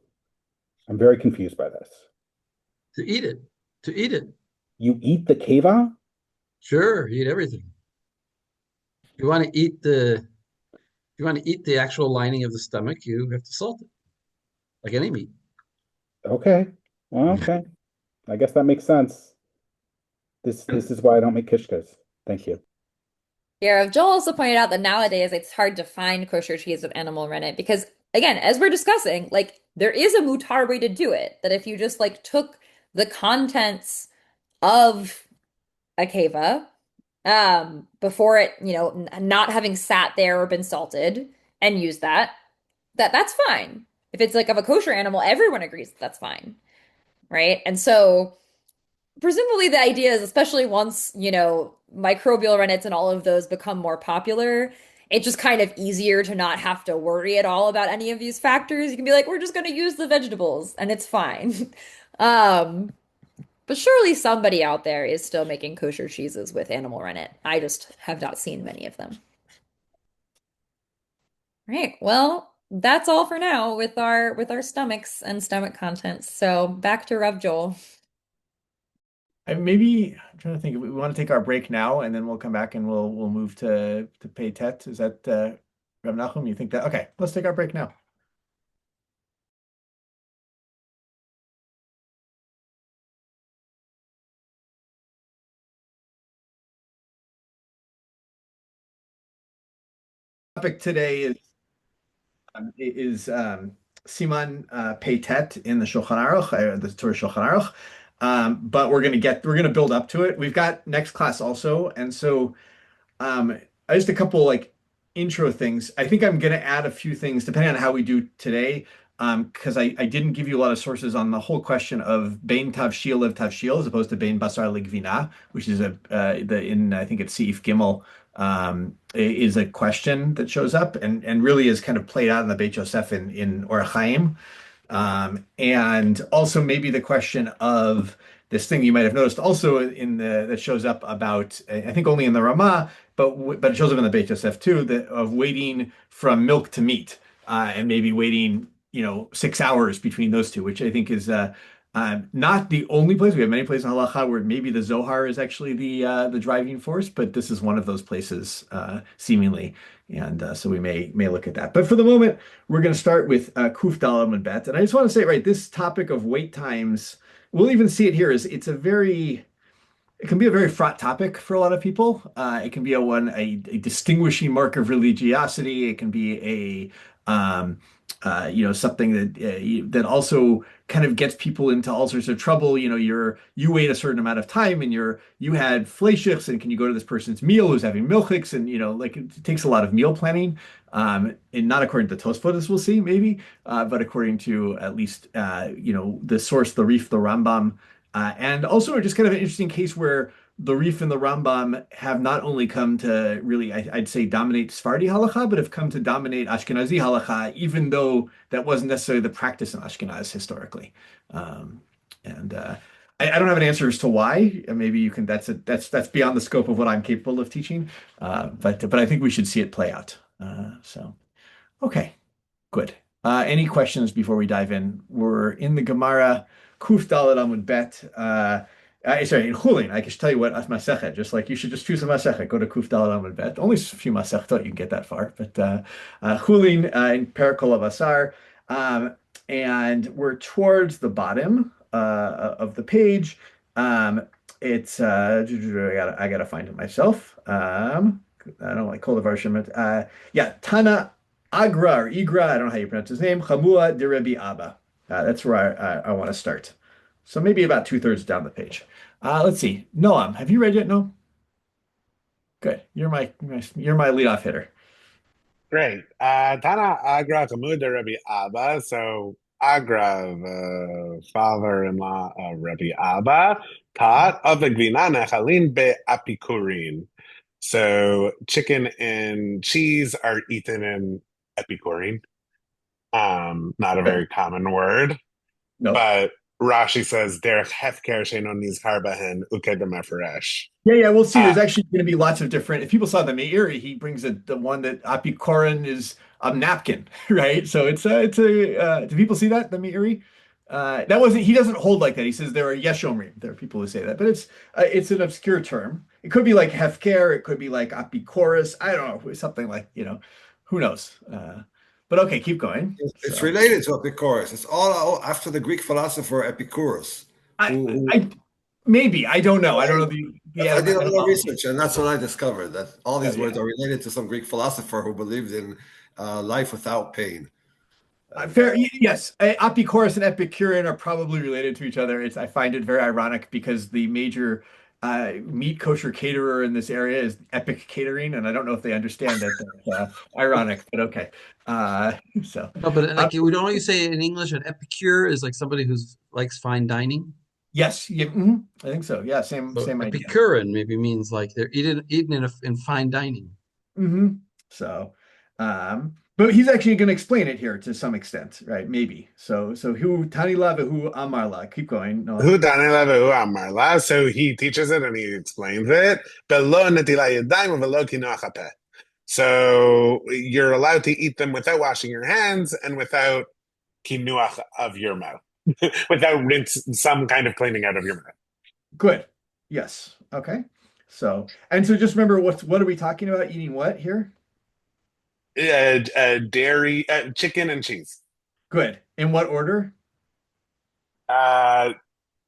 I'm very confused by this. To eat it. To eat it. You eat the keva? Sure, eat everything. You want to eat the you want to eat the actual lining of the stomach, you have to salt it, like any meat. Okay. Well, okay. I guess that makes sense. This is why I don't make kishkas. Thank you. Yeah, Joel also pointed out that nowadays it's hard to find kosher cheese with animal rennet because, again, as we're discussing, like there is a mutar way to do it. That if you just like took the contents of a keva, before it, not having sat there or been salted and used that's fine. If it's like of a kosher animal, everyone agrees that's fine, right? And so presumably the idea is, especially once, microbial rennets and all of those become more popular, it's just kind of easier to not have to worry at all about any of these factors. You can be like, we're just going to use the vegetables and it's fine. Um, but surely somebody out there is still making kosher cheeses with animal rennet. I just have not seen many of them. Right. Well, that's all for now with our stomachs and stomach contents. So back to Rev Joel. Maybe I'm trying to think. We want to take our break now, and then we'll come back and we'll move to pay tet. Is that Reb Nachum? You think that? Okay, let's take our break now. Topic today is Siman Pei Tet in the Shulchan Aruch, the Torah Shulchan Aruch. But we're gonna build up to it. We've got next class also, and so um, just a couple like intro things. I think I'm gonna add a few things depending on how we do today. Because I didn't give you a lot of sources on the whole question of Bein Tavshil Lev Tavshil as opposed to Bein Basar Ligvina, which is the in I think it's Seif Gimel is a question that shows up and really is kind of played out in the Beit Yosef in Orach Chaim. And also maybe the question of this thing you might have noticed also in the that shows up about I think only in the Ramah, but it shows up in the Beit Yosef too, that of waiting from milk to meat, and maybe waiting 6 hours between those two, which I think is not the only place. We have many places in Halacha where maybe the Zohar is actually the driving force, but this is one of those places seemingly, and so we may look at that. But for the moment, we're going to start with Kuf Dalet and Bet, and I just want to say, right, this topic of wait times, we'll even see it here. It can be a very fraught topic for a lot of people. It can be a distinguishing mark of religiosity. It can be something that also kind of gets people into all sorts of trouble. You wait a certain amount of time, and you had fleischiks, and can you go to this person's meal who's having milchiks, and like it takes a lot of meal planning. And not according to Tosfot, as we'll see, maybe, but according to at least the source, the Rif, the Rambam. And also just kind of an interesting case where the Rif and the Rambam have not only come to really, I'd say, dominate Sephardi halacha, but have come to dominate Ashkenazi halacha, even though that wasn't necessarily the practice in Ashkenaz historically. And I don't have an answer as to why. Maybe you can. That's beyond the scope of what I'm capable of teaching. But I think we should see it play out. Okay, good. Any questions before we dive in? We're in the Gemara. Kuf Dalet Amud Bet. Sorry, in Chulin, I can tell you what Masechet, just like you should just choose a Masechet, go to Kuf Dalet Amud Bet. Only a few Masechtot you can get that far, but Chulin in Perikol Avasar. And we're towards the bottom of the page. It's I gotta find it myself. I don't like Kol Davar Shemet. Yeah, Tana Agra or Igra, I don't know how you pronounce his name. Chamua de Rebbe Abba. That's where I want to start. So maybe about 2/3 down the page. Let's see. Noam, have you read yet? No? Good. You're my leadoff hitter. Great. Tana Agra Kamud Rabbi Abba. So Agra, the father-in-law of Rabbi Abba, taught of the Gvina Nechalin be Apikurin. So chicken and cheese are eaten in Epikurin. Not a very common word, No. but Rashi says derech hefker she'eino nizkar bahen ukedem meferesh. Yeah, we'll see. There's actually going to be lots of different. If people saw the Meiri, he brings the one that Apikorin is a napkin, right? So it's a. Do people see that the Meiri? That wasn't. He doesn't hold like that. He says there are yeshomrim. There are people who say that, but it's an obscure term. It could be like hefker. It could be like apikoris. I don't know. Something like who knows. But okay, keep going. It's related to Epicurus. It's all after the Greek philosopher Epicurus. Maybe I don't know. I don't know I did a lot of research, and that's what I discovered. That all these words are related to some Greek philosopher who believed in life without pain. Fair, yes. Epicurus and Epicurean are probably related to each other. I find it very ironic because the major meat kosher caterer in this area is Epic Catering, and I don't know if they understand that. That's ironic, but okay. So no, but like we don't always say in English an epicure is like somebody who likes fine dining. Yes, yeah, I think so. Yeah, same idea. Epicurean maybe means like they're eating in fine dining. So, but he's actually going to explain it here to some extent, right? Maybe. So who Tani Lava, who Amarla? Keep going. No. Who Tani Lava, who Amarla? So he teaches it and he explains it. So you're allowed to eat them without washing your hands and without kinuach of your mouth, without some kind of cleaning out of your mouth. Good. Yes. Okay. So, and so just remember what are we talking about? Eating what here? Dairy, chicken and cheese. Good. In what order? The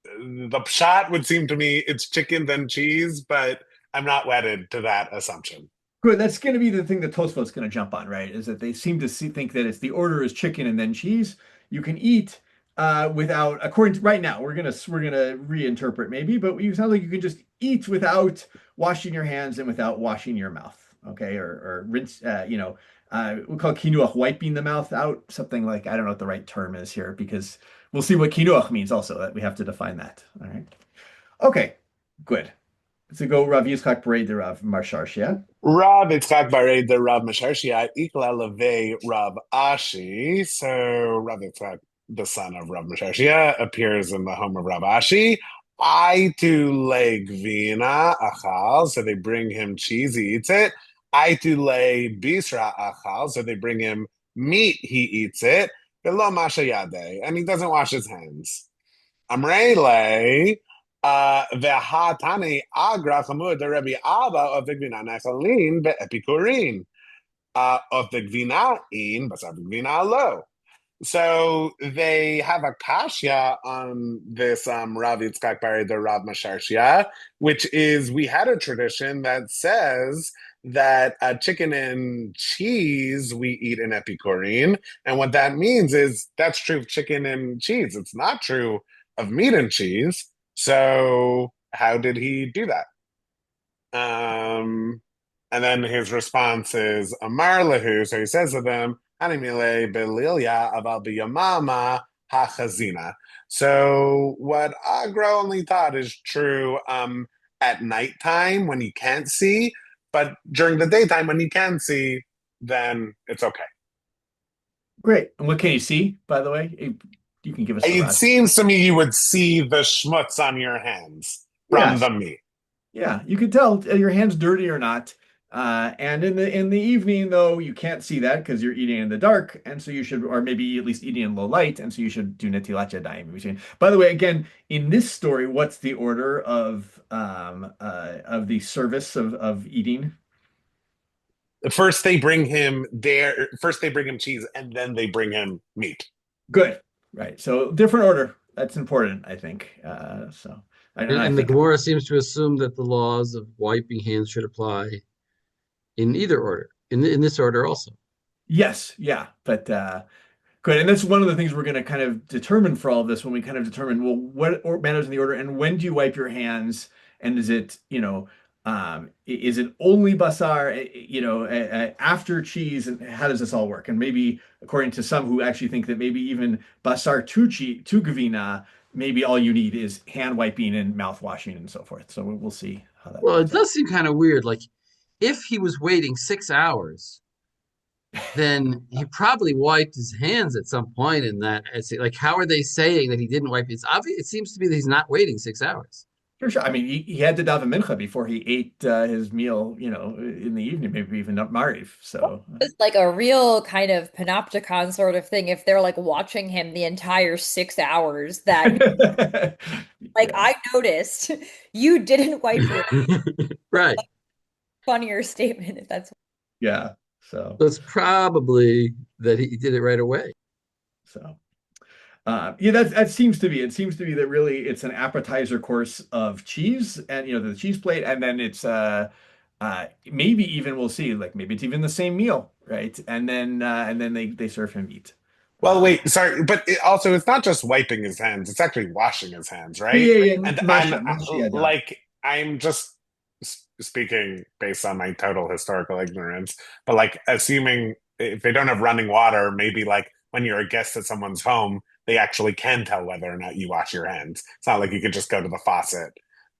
pshat would seem to me it's chicken then cheese, but I'm not wedded to that assumption. Good. That's going to be the thing that Tosfot's going to jump on, right? Is that they seem to think that it's the order is chicken and then cheese. You can eat without, according to right now, we're gonna reinterpret maybe, but you sound like you can just eat without washing your hands and without washing your mouth. Okay, or rinse. We call kinuach wiping the mouth out. Something like I don't know what the right term is here because we'll see what kinuach means. Also, that we have to define that. All right. Okay. Good. So go Rav Yitzchak Berei de Rav Marsharshia. Rav Yitzchak Barei the Rav Masharshia Ikla Leve Rav Ashi. So Rav Yitzchak, the son of Rav Masharshia, appears in the home of Rav Ashi. I to le gvina achal, so they bring him cheese, he eats it. I to le bisra achal, so they bring him meat, he eats it. Below masha yade, and he doesn't wash his hands. Amrele. V'hatani agra chamud the Rebbe Abba of the Gvina nechalin be'epikurin of the Gvina in basar Gvina lo. So they have a kashya on this Rav Yitzchak Bari the Rav Masharshia, which is we had a tradition that says that chicken and cheese we eat in Epikurin, and what that means is that's true of chicken and cheese. It's not true of meat and cheese. So how did he do that? And then his response is Amar lahu. So he says to them, Hanimile belilia aval biyamama hachazina. So what Agro only thought is true at nighttime when you can't see, but during the daytime when you can see, then it's okay. Great. And what can you see, by the way? You can give us It seems to me you would see the schmutz on your hands from the meat. Yeah, you can tell your hands dirty or not. And in the evening, though, you can't see that because you're eating in the dark, and so you should, or maybe at least eating in low light, and so you should do netilat yadayim. By the way, again, in this story, what's the order of the service of eating? First, they bring him cheese, and then they bring him meat. Good, right? So different order. That's important, I think. And the Gemara seems to assume that the laws of wiping hands should apply in either order, in this order also. Yes, yeah, but good. And that's one of the things we're going to kind of determine for all of this when we kind of determine, well, what matters in the order and when do you wipe your hands? And is it, is it only basar, after cheese? And how does this all work? And maybe according to some who actually think that maybe even basar to gavina, maybe all you need is hand wiping and mouth washing and so forth. So we'll see how that Well, it does seem kind of weird. Like if he was waiting 6 hours, then he probably wiped his hands at some point in that. Like, how are they saying that he didn't wipe? It's obvious. It seems to be that he's not waiting 6 hours. Sure. I mean, he had to daven mincha before he ate his meal, in the evening, maybe even up Mariv. So it's like a real kind of panopticon sort of thing. If they're like watching him the entire 6 hours, that like I noticed you didn't wipe your right. Funnier statement if that's So it's probably that he did it right away. So that seems to be. It seems to be that really it's an appetizer course of cheese and the cheese plate, and then it's maybe even we'll see, like maybe it's even the same meal, right? And then they serve him meat. Well, wait, sorry, but it's not just wiping his hands; it's actually washing his hands, right? Yeah. And I'm just speaking based on my total historical ignorance, but like assuming if they don't have running water, maybe like when you're a guest at someone's home, they actually can tell whether or not you wash your hands. It's not like you could just go to the faucet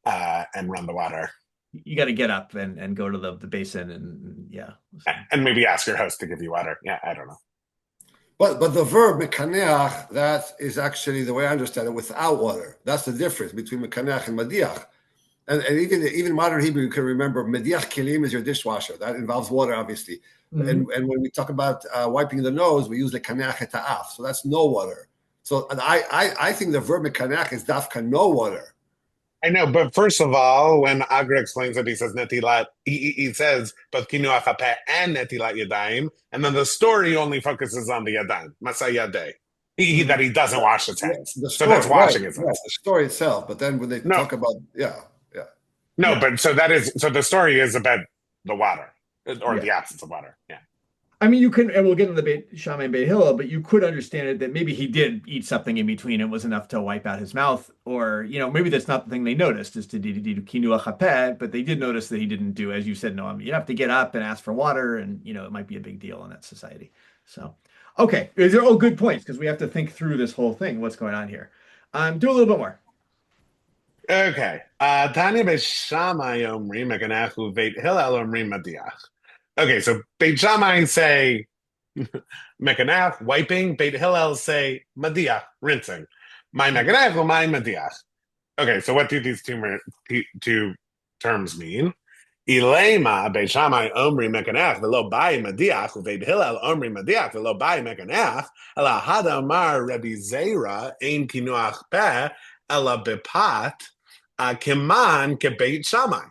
and run the water. You got to get up and go to the basin and maybe ask your host to give you water. Yeah, I don't know. But the verb mekaneach, that is actually the way I understand it, without water. That's the difference between mekaneach and madiach. And even modern Hebrew, you can remember mediach kelim is your dishwasher. That involves water, obviously. Mhm. And when we talk about wiping the nose, we use the kaneach et ha'af. So that's no water. So and I think the verb kaneach is dafka no water. I know, but first of all, when Agra explains it, he says netilat. He says both kinuach hapeh and netilat yadayim, and then the story only focuses on the yadayim, masayadeh. That he doesn't wash his hands. The So that's story, right? washing his Right. hands. The story itself. But then when they No, talk about yeah. no, Yeah. but so the story is about the water or Yeah. the absence of water. Yeah. I mean, you can, and we'll get into the Beit Shammai and Beit Hillel, but you could understand it that maybe he did eat something in between. It was enough to wipe out his mouth, or maybe that's not the thing they noticed is to do kinuach hapeh, but they did notice that he didn't do, as you said, Noam. You have to get up and ask for water, and it might be a big deal in that society. So, okay, these are all good points because we have to think through this whole thing. What's going on here? Do a little bit more. Okay. Tanya Beit Shammai omrim mekanachu Beit Hillel omrim madiach. Okay, so Beit Shammai say mekanach, wiping. Beit Hillel say madiach, rinsing. My mekanach or my madiach. Okay, so what do these two terms mean? Ilema Beit Shammai omri mekanach velo bai madiach uVeit Hillel omri madiach velo bai mekanach ela hada amar Rabbi Zera ein kinuach peh ela bepat keman kebeit Shammai.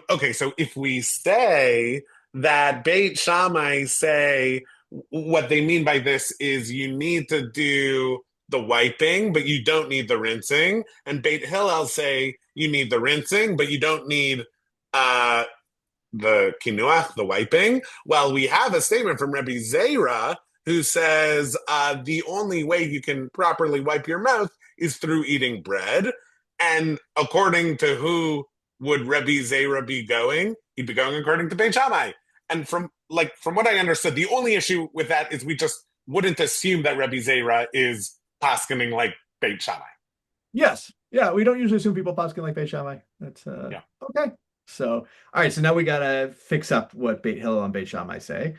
Okay, so if we say that Beit Shammai say what they mean by this is you need to do the wiping, but you don't need the rinsing, and Beit Hillel say you need the rinsing, but you don't need the kinuach, the wiping. Well, we have a statement from Rabbi Zera who says the only way you can properly wipe your mouth is through eating bread, and according to who would Rabbi Zera be going? He'd be going according to Beit Shammai. And from what I understood, the only issue with that is we just wouldn't assume that Rabbi Zera is paskening like Beit Shammai. Yes. Yeah, we don't usually assume people paskin like Beit Shammai. That's Yeah. Okay. So, all right. So now we gotta fix up what Beit Hillel and Beit Shammai say.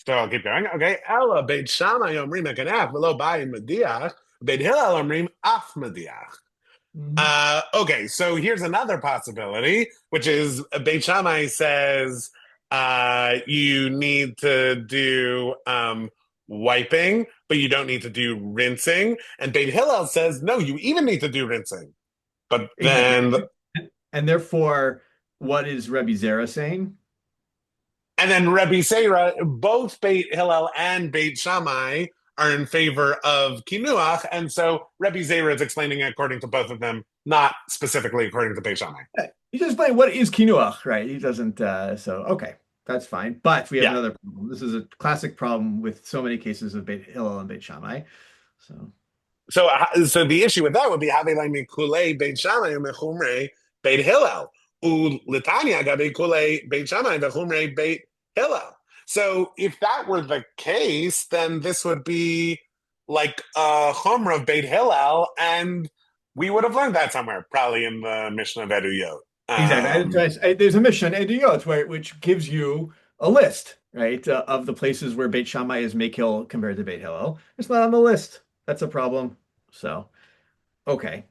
So I'll keep going. Okay. Ella Beit Shammai omrim mekanach v'lo bayim mediach. Beit Hillel omrim af mediach. Okay, so here's another possibility, which is Beit Shammai says you need to do wiping, but you don't need to do rinsing. And Beit Hillel says, no, you even need to do rinsing. But then... Exactly. And therefore, what is Rabbi Zera saying? And then Rabbi Zera, both Beit Hillel and Beit Shammai are in favor of kinuach, and so Rabbi Zera is explaining it according to both of them, not specifically according to Beit Shammai. He just explained what is kinuach, right? He doesn't. So okay, that's fine. But we have another problem. This is a classic problem with so many cases of Beit Hillel and Beit Shammai. So the issue with that would be Havelai Mikulei Beit Shammai Mechumrei Beit Hillel. Litanya Gabi Kulei Beit Shammai Mechumrei Beit Hillel. So if that were the case, then this would be like a Chumrah of Beit Hillel, and we would have learned that somewhere, probably in the Mishnah of Eduyot. Exactly. There's a Mishnah in Eduyot which gives you a list, right, of the places where Beit Shammai is Mekil compared to Beit Hillel. It's not on the list. That's a problem. So, okay.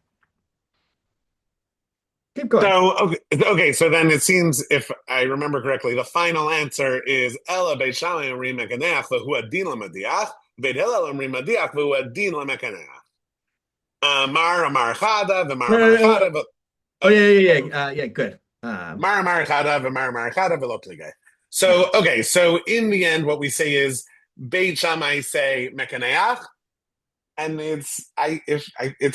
Keep going. So okay. So then it seems, if I remember correctly, the final answer is Ella Beit Shammai Omrim Mekanach v'hu adin lamadiach, Beit Hillel Omrim Madiach v'hu adin lamekanach. Mar Chada v'Mar Chada. Oh yeah. Good. Mar Chada v'Mar Chada v'lo pligay. So okay. So in the end, what we say is Beit Shammai say Mekaneach, and it's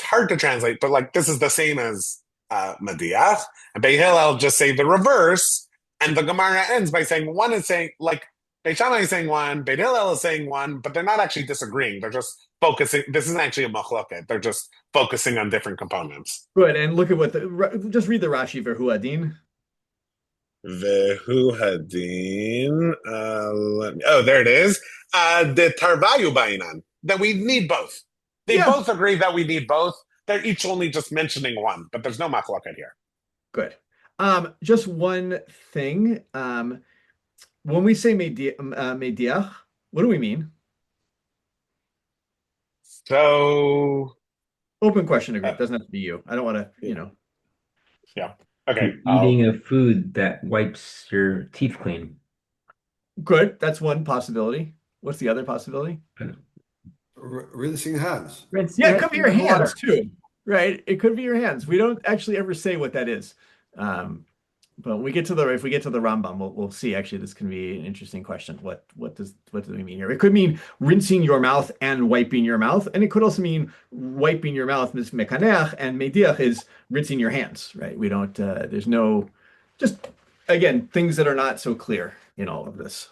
hard to translate, but like this is the same as Madiach, and Beit Hillel just say the reverse, and the Gemara ends by saying one is saying like Beit Shammai is saying one, Beit Hillel is saying one, but they're not actually disagreeing. They're just focusing. This isn't actually a machloket. They're just focusing on different components. Good, and look at just read the Rashi for Hu Adin. Vehu Hadin. There it is. The Tarvayu Bainan. That we need both. They both agree that we need both. They're each only just mentioning one, but there's no machloket here. Good. Just one thing. When we say mediach, what do we mean? So Open question to group. Doesn't have to be you. I don't want to, Yeah. Okay. Eating a food that wipes your teeth clean. Good. That's one possibility. What's the other possibility? Rinsing hands. Yeah, it could be your Rinsing hands water. too, right? It could be your hands. We don't actually ever say what that is. But when we get to if we get to the Rambam, we'll see. Actually, this can be an interesting question. What do we mean here? It could mean rinsing your mouth and wiping your mouth, and it could also mean wiping your mouth. This mekaneach and mediach is rinsing your hands, right? We don't. There's no, just again things that are not so clear in all of this.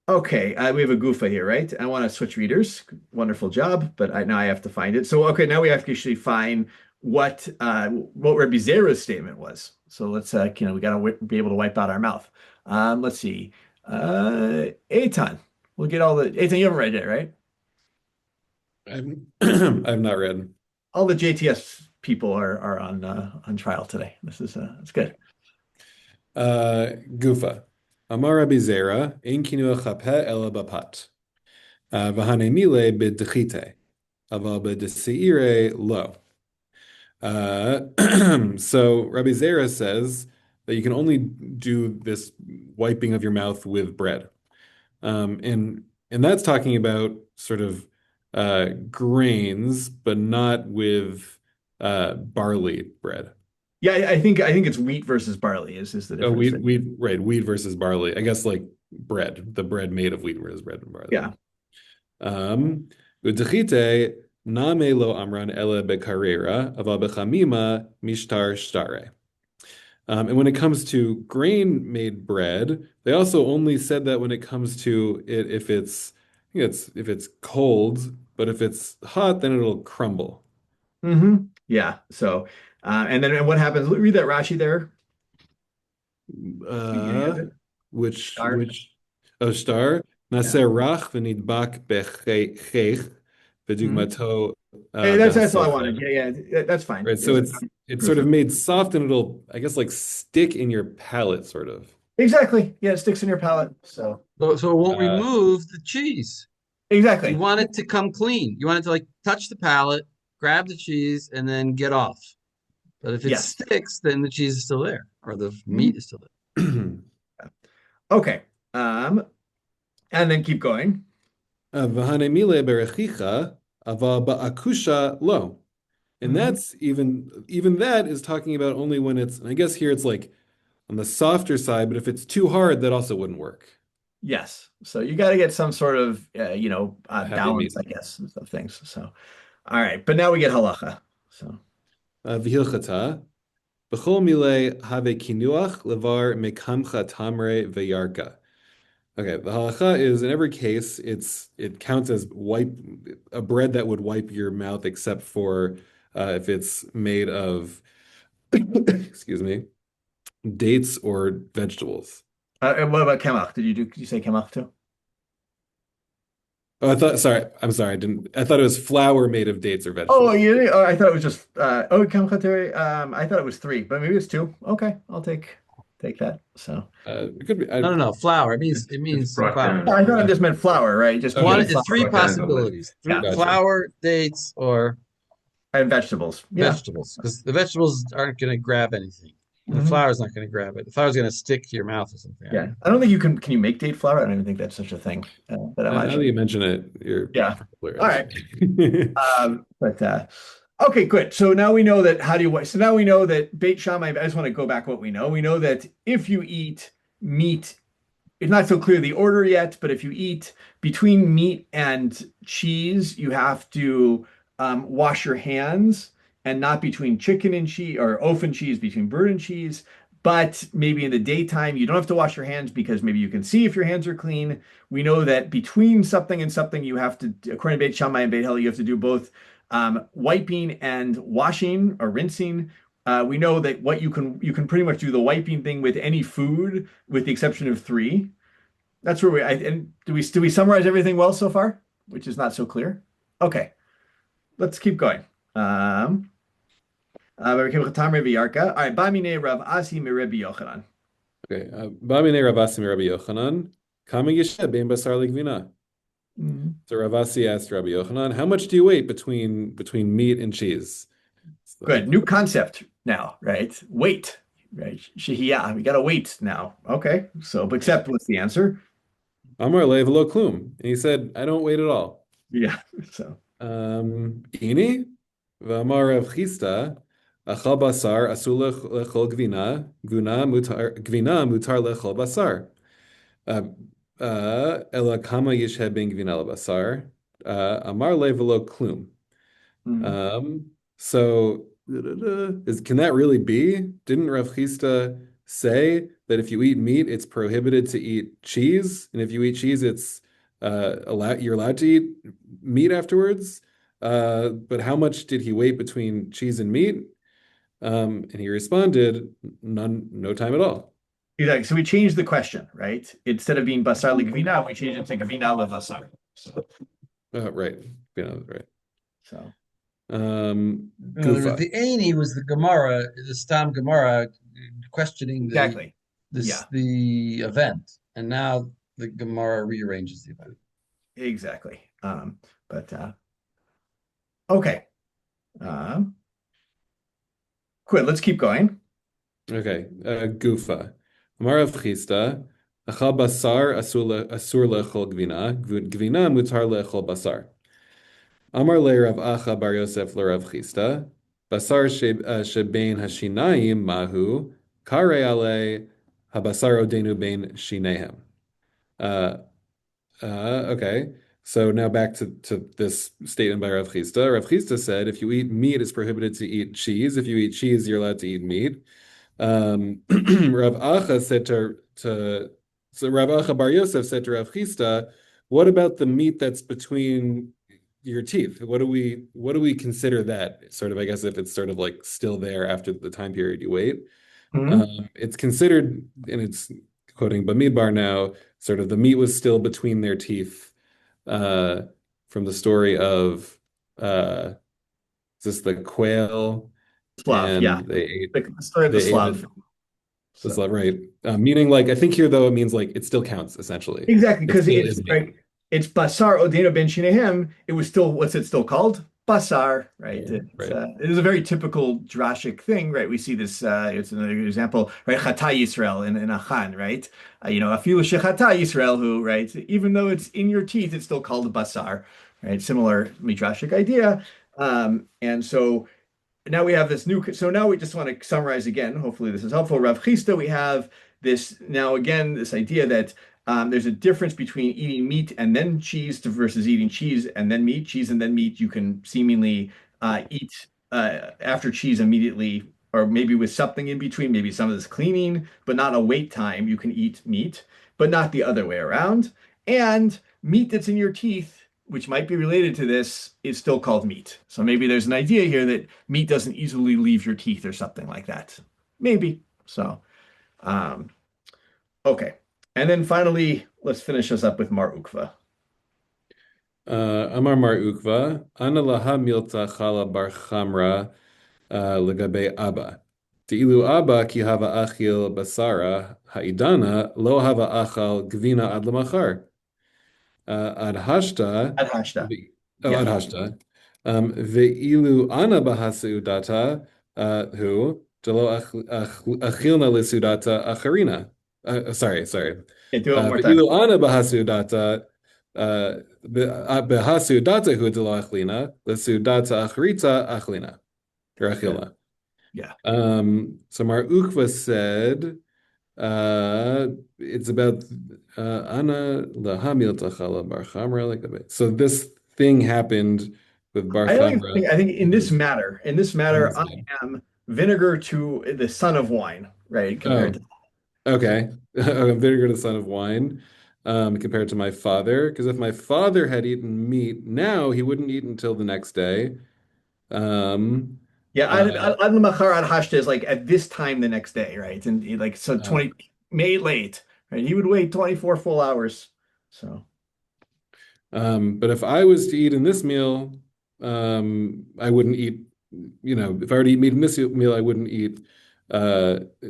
Okay, we have a Gufa here, right? I want to switch readers. Wonderful job, but now I have to find it. So, okay, now we have to actually find what Rabbi Zera's statement was. So let's, we got to be able to wipe out our mouth. Let's see. Eitan, we'll get all the Eitan. You haven't read it, right? I've not read. All the JTS people are on trial today. This is it's good. Gufa. Amar Rabbi Zera, ein kinuach hapeh ela bapat. V'hanemile b'dechite, aval b'deseire lo. So Rabbi Zera says that you can only do this wiping of your mouth with bread. And that's talking about sort of grains, but not with barley bread. Yeah, I think it's wheat versus barley is the difference. Wheat versus barley. I guess like bread, the bread made of wheat versus bread and barley. Yeah. Udechite name lo amran ele bekarera aval bechamima mishtar shtare. And when it comes to grain-made bread, they also only said that when it comes to it if it's cold, but if it's hot, then it'll crumble. Mm-hmm. Yeah. So, and what happens? Read that Rashi there. Which Star. star naser rach v'nidbak bechech v'dugmato. Hey, that's all I wanted. Yeah, that's fine. Right. So it's sort of made soft and it'll, I guess, like stick in your palate, sort of. Exactly. Yeah, it sticks in your palate. So it won't remove the cheese. Exactly. You want it to come clean. You want it to like touch the palate, grab the cheese, and then get off. But if it sticks, then the cheese is still there, or the meat is still there. Okay. And then keep going. V'hanemile berechicha aval ba'akusha lo. And that's even that is talking about only when it's, and I guess here it's like on the softer side, but if it's too hard, that also wouldn't work. Yes. So you got to get some sort of, balance, I guess, of things. So, all right. But now we get halacha. So, v'hilchata b'chol mile have kinuach levar mekamcha tamre v'yarka. Okay, the halacha is in every case it counts as a bread that would wipe your mouth, except for if it's made of excuse me, dates or vegetables. And what about kemach? Did you say kemach too? Oh, I'm sorry. I thought it was flour made of dates or vegetables. Oh, yeah. Oh, I thought it was just kemach. I thought it was 3, but maybe it's 2. Okay, I'll take that. So it could be. No. Flour. It means flour. I thought it just meant flour, right? Just it's 3 possibilities: flour, dates, or and vegetables. Vegetables, because the vegetables aren't going to grab anything. The flour is not going to grab it. The flour is going to stick to your mouth or something. Yeah, I don't think you can. Can you make date flour? I don't even think that's such a thing. But now that you mention it, you're all right. Okay, good. So now we know that. So now we know that Beit Shammai. I just want to go back what we know. We know that if you eat meat, it's not so clear the order yet. But if you eat between meat and cheese, you have to wash your hands. And not between chicken and cheese or oven cheese, between bird and cheese. But maybe in the daytime, you don't have to wash your hands because maybe you can see if your hands are clean. We know that between something and something, you have to, according to Beit Shammai and Beit Hillel, you have to do both wiping and washing or rinsing. We know that you can pretty much do the wiping thing with any food, with the exception of 3. That's where and do we summarize everything well so far, which is not so clear? Okay, let's keep going. All right, Bamine Rav Asi mi Rabbi Yochanan. Okay, Bamine Rav Asi mi Rabbi Yochanan. Kama yishe ben basar legvina. Mhm. So Rav Asi asked Rabbi Yochanan, how much do you wait between meat and cheese? So, Good. New concept now, right? Wait, right? Shehiyah. We gotta wait now. Okay. So, except what's the answer? Amar le v'lo klum. And he said, I don't wait at all. Yeah. So, Ini v'amar Rav Chisda, achal basar asul lechol gvina mutar lechol basar. Ela kama yishhe ben gvina lebasar. Amar le v'lo klum. So can that really be? Didn't Rav Chisda say that if you eat meat, it's prohibited to eat cheese, and if you eat cheese, it's you're allowed to eat meat afterwards? But how much did he wait between cheese and meat? And he responded, none, no time at all. exactly. So we changed the question, right? Instead of being basar legvina, we changed it to gvina levasar. So, Right. Yeah, right. so Gufa. The Aini was the Gemara, the Stam Gemara, questioning exactly. Yeah. the event, and now the Gemara rearranges the event. Exactly. But okay. Quit. Let's keep going. Okay. Gufa. Amar Rav Chisda, achal basar asur lechol gvina, gvina mutar lechol basar. Amar le Rav Acha bar Yosef le Rav Chisda, basar shebein hashinayim mahu, kare ale habasar odenu bein shinehem. Okay. So now back to this statement by Rav Chisda. Rav Chisda said, if you eat meat, it's prohibited to eat cheese. If you eat cheese, you're allowed to eat meat. Rav Acha said so Rav Acha bar Yosef said to Rav Chisda, what about the meat that's between your teeth? What do we consider that? Sort of, I guess, if it's sort of like still there after the time period you wait. It's considered, and it's quoting Bamidbar now, sort of the meat was still between their teeth, from the story of is this the quail? Slav, And yeah. they ate The story of the they ate Slav. the Slav, right? Meaning, like, I think here though it means like it still counts essentially. Exactly, It because still it's is meat. right. It's basar odeno ben shinehem. It was still, what's it still called? Basar, right? Right. It is a very typical drashic thing, right? We see this. It's another good example, right? Chata Yisrael in Achan, right? Afilu shechata Yisrael, who, right? Even though it's in your teeth, it's still called basar, right? Similar midrashic idea. And so now we have this new, so now we just want to summarize again. Hopefully this is helpful. Rav Chisda, we have this now again, this idea that there's a difference between eating meat and then cheese versus eating cheese and then meat. Cheese and then meat, you can seemingly eat after cheese immediately, or maybe with something in between, maybe some of this cleaning, but not a wait time. You can eat meat, but not the other way around. And meat that's in your teeth, which might be related to this, is still called meat. So maybe there's an idea here that meat doesn't easily leave your teeth or something like that. Maybe. So, okay. And then finally, let's finish us up with Mar Ukva. Amar Mar Ukva, Ana laha milta chala bar chamra legabe Abba. Te'ilu Abba ki hava achil basara ha'idana lo hava achal gvina ad lamachar. Ad hashta. Ad hashta. Ad hashta. Ve'ilu ana bahasudata hu delo achilna lisudata acharina. Sorry. Okay, do it one more time. Ve'ilu ana bahasudata behasudata hu delo achlina lisudata acharita achlina. Or achilna. Yeah. So Mar Ukva said, it's about Ana lahamil tachala bar chamra like that. So this thing happened with bar chamra. I think in this matter, I am vinegar to the son of wine, right? Compared to Okay. Vinegar to the son of wine, compared to my father. Because if my father had eaten meat, now he wouldn't eat until the next day. yeah, ad lamachar ad hashta is like at this time the next day, right? And like so 20 made late, right? He would wait 24 full hours. So but if I was to eat in this meal, I wouldn't eat, if I were to eat meat in this meal, I wouldn't eat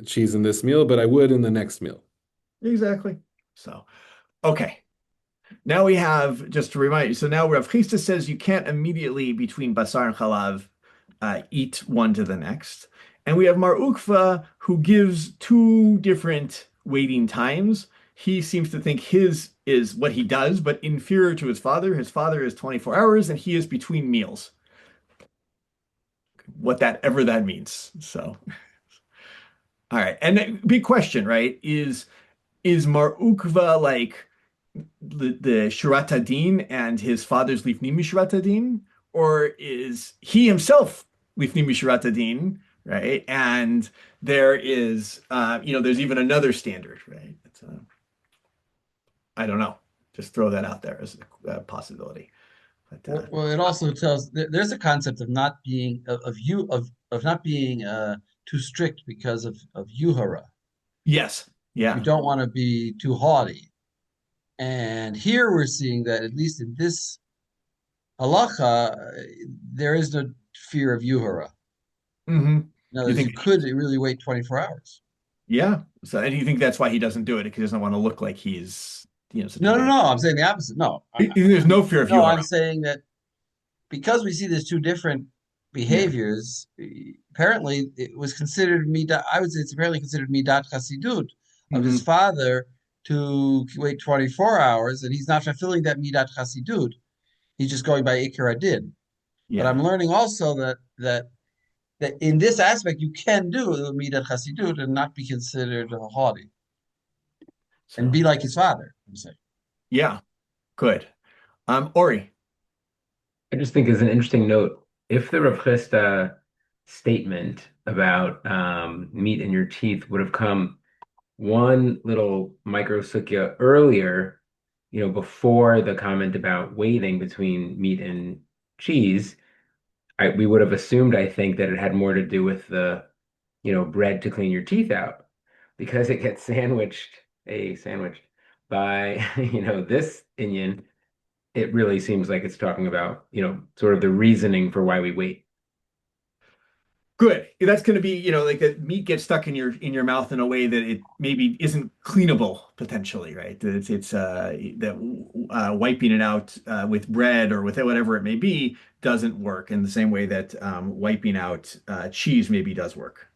cheese in this meal, but I would in the next meal. exactly. So okay. Now we have, just to remind you, so now Rav Chisda says you can't immediately between basar and chalav eat one to the next. And we have Mar Ukva who gives two different waiting times. He seems to think his is what he does, but inferior to his father. His father is 24 hours and he is between meals. What that ever that means. So, all right. And big question, right? Is Mar Ukva like the Shurat Hadin and his father's Lifnim Mishurat Hadin, or is he himself Lifnim Mishurat Hadin, right? And there is, there's even another standard, right? I don't know. Just throw that out there as a possibility. But, Well, it also tells there's a concept of not being of not being too strict because of yuhara. yes, You yeah, don't want to be too haughty. And here we're seeing that at least in this halacha, there is no fear of yuhara. hmm In other You words, think, you could really wait 24 hours. yeah. So, and you think that's why he doesn't do it because he doesn't want to look like he's, such a No, no, big. no. I'm saying the opposite. No, There's no fear of no. Yoreh. I'm saying that because we see there's two different Yeah. behaviors, apparently it was considered midat. I would say it's apparently considered midat chasidut of his hmm father to wait 24 hours, and he's not fulfilling that midat chasidut. He's just going by ikar adin. But Yeah. I'm learning also that in this aspect you can do the midat chasidut and not be considered haughty and So, be like his father. I'm saying. yeah, good. Ori. I just think as an interesting note, if the Rav Chisda statement about meat in your teeth would have come one little micro sukya earlier, before the comment about waiting between meat and cheese, we would have assumed, I think, that it had more to do with the, bread to clean your teeth out because it gets sandwiched by, this Indian. It really seems like it's talking about, sort of the reasoning for why we wait. Good. That's going to be, like the meat gets stuck in your mouth in a way that it maybe isn't cleanable potentially, right? That it's that wiping it out with bread or with whatever it may be doesn't work in the same way that wiping out cheese maybe does work.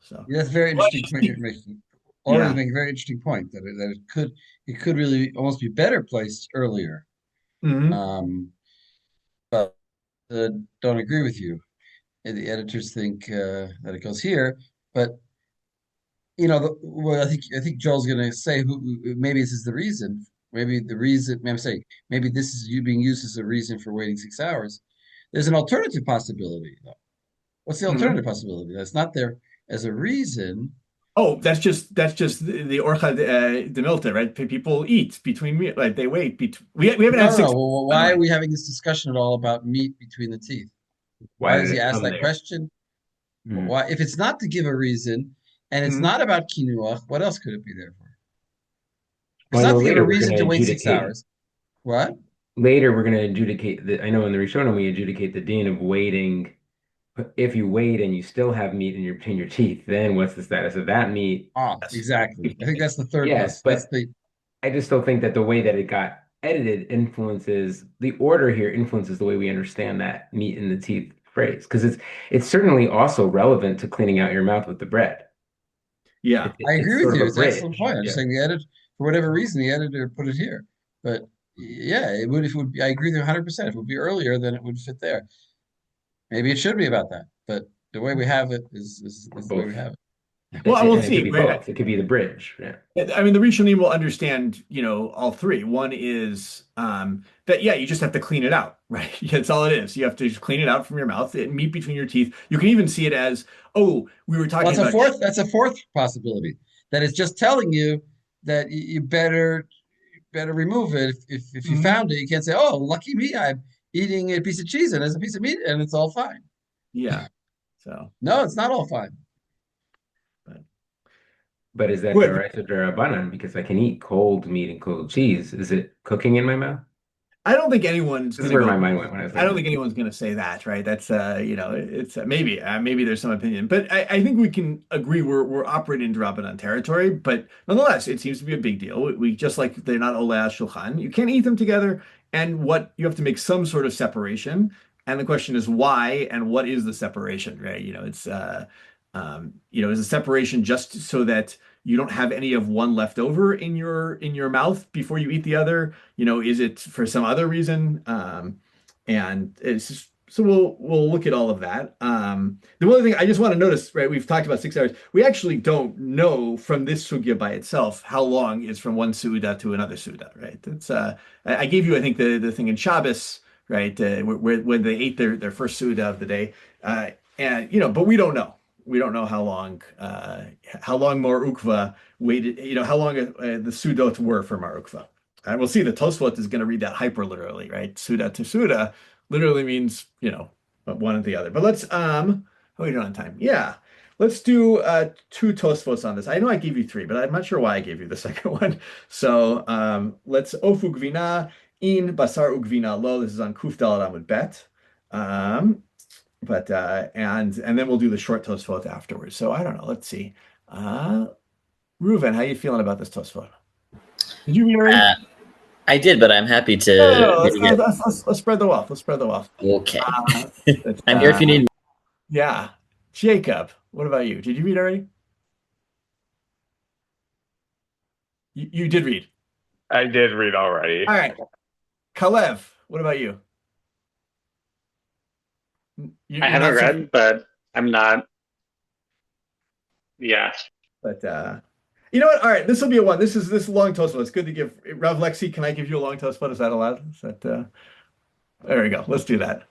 So Yeah, that's a very interesting point you're making. Or is yeah. making a very interesting point that it could really almost be better placed earlier. hmm Um, but don't agree with you. And the editors think that it goes here, but well, I think Joel's going to say maybe this is the reason. Maybe the reason I'm saying maybe this is you being used as a reason for waiting 6 hours. There's an alternative possibility, though. What's the hmm alternative possibility? That's not there as a reason. Oh, that's just the orcha de milta, right? People eat between meat, like they wait. We haven't No, had no, six, no. Well, by the why are way. we having this discussion at all about meat between the teeth? Why Why did does he it ask come that there? question? Hmm. Why, if it's not to give a reason and it's Mhm. not about quinoa, what else could it be there for? It's Well, I not know to give a later we're going reason to to wait six adjudicate. hours. What? Later we're going to adjudicate the. I know in the Rishonim we adjudicate the din of waiting. If you wait and you still have meat in between your teeth, then what's the status of that meat? Ah, Yes. exactly. I think that's the third Yes, plus. That's but the I just still think that the way that it got edited influences the order here influences the way we understand that meat in the teeth phrase because it's certainly also relevant to cleaning out your mouth with the bread. Yeah. I It's agree with sort of you. a It's an excellent bridge. point. I'm just Yeah. saying the editor, for whatever reason, the editor put it here. But yeah, it would if it would be, I agree with you 100%. If it would be earlier, then it would fit there. Maybe it should be about that. But the way we have it is the way we Both. have it. Well, I will And it could see, be right? both. It could be the bridge. Yeah. I mean, the Rishonim will understand, all three. One is that, yeah, you just have to clean it out, right? That's all it is. You have to just clean it out from your mouth, meat between your teeth. You can even see it as, oh, we were Well, talking about. that's a fourth possibility. That it's just telling you that you better remove it. If you Mhm. found it, you can't say, "Oh, lucky me, I'm eating a piece of cheese and it's a piece of meat and it's all fine." Yeah. So, No, it's not all fine. but But is that good. deraisa derabanan? Because I can eat cold meat and cold cheese. Is it cooking in my mouth? I don't think anyone's This is going to where go. my mind went when I was I don't thinking think that. anyone's going to say that, right? That's it's maybe there's some opinion, but I think we can agree we're operating in Drabanan territory. But nonetheless, it seems to be a big deal. We just like they're not Oleh Shulchan. You can't eat them together, and what you have to make some sort of separation. And the question is why and what is the separation, right? Is the separation just so that you don't have any of one left over in your mouth before you eat the other? Is it for some other reason? And it's just, so we'll look at all of that. The one thing I just want to notice, right? We've talked about 6 hours. We actually don't know from this sugya by itself how long is from one suda to another suda, right? It's I gave you, I think, the thing in Shabbos, right? Where when they ate their first suda of the day, and but we don't know. We don't know how long Mar Ukva waited. How long the sudot were for Mar Ukva. And we'll see the Tosfot is going to read that hyper literally, right? Suda to Suda literally means, one or the other. But let's how are we doing on time? Yeah. Let's do two Tosfots on this. I know I gave you three, but I'm not sure why I gave you the second one. So let's Ofu Gvina in Basar Ugvina Lo. This is on Kuf Dalad Amud Bet. But and then we'll do the short Tosfot afterwards. So I don't know. Let's see. Reuven, how you feeling about this Tosfot? Did you read already? I did, but I'm happy No, to let's, maybe get. let's spread the wealth. Let's spread the wealth. Okay. It's, I'm here if you need me. yeah. Jacob, what about you? Did you read already? You did read. I did read already. All right. Kalev, what about you? I You're haven't not so, read, but I'm not. Yeah. but you know what? All right, this will be a one. This is a long toast. It's good to give Rav Lexi. Can I give you a long toast? Is that allowed? Is that there we go. Let's do that.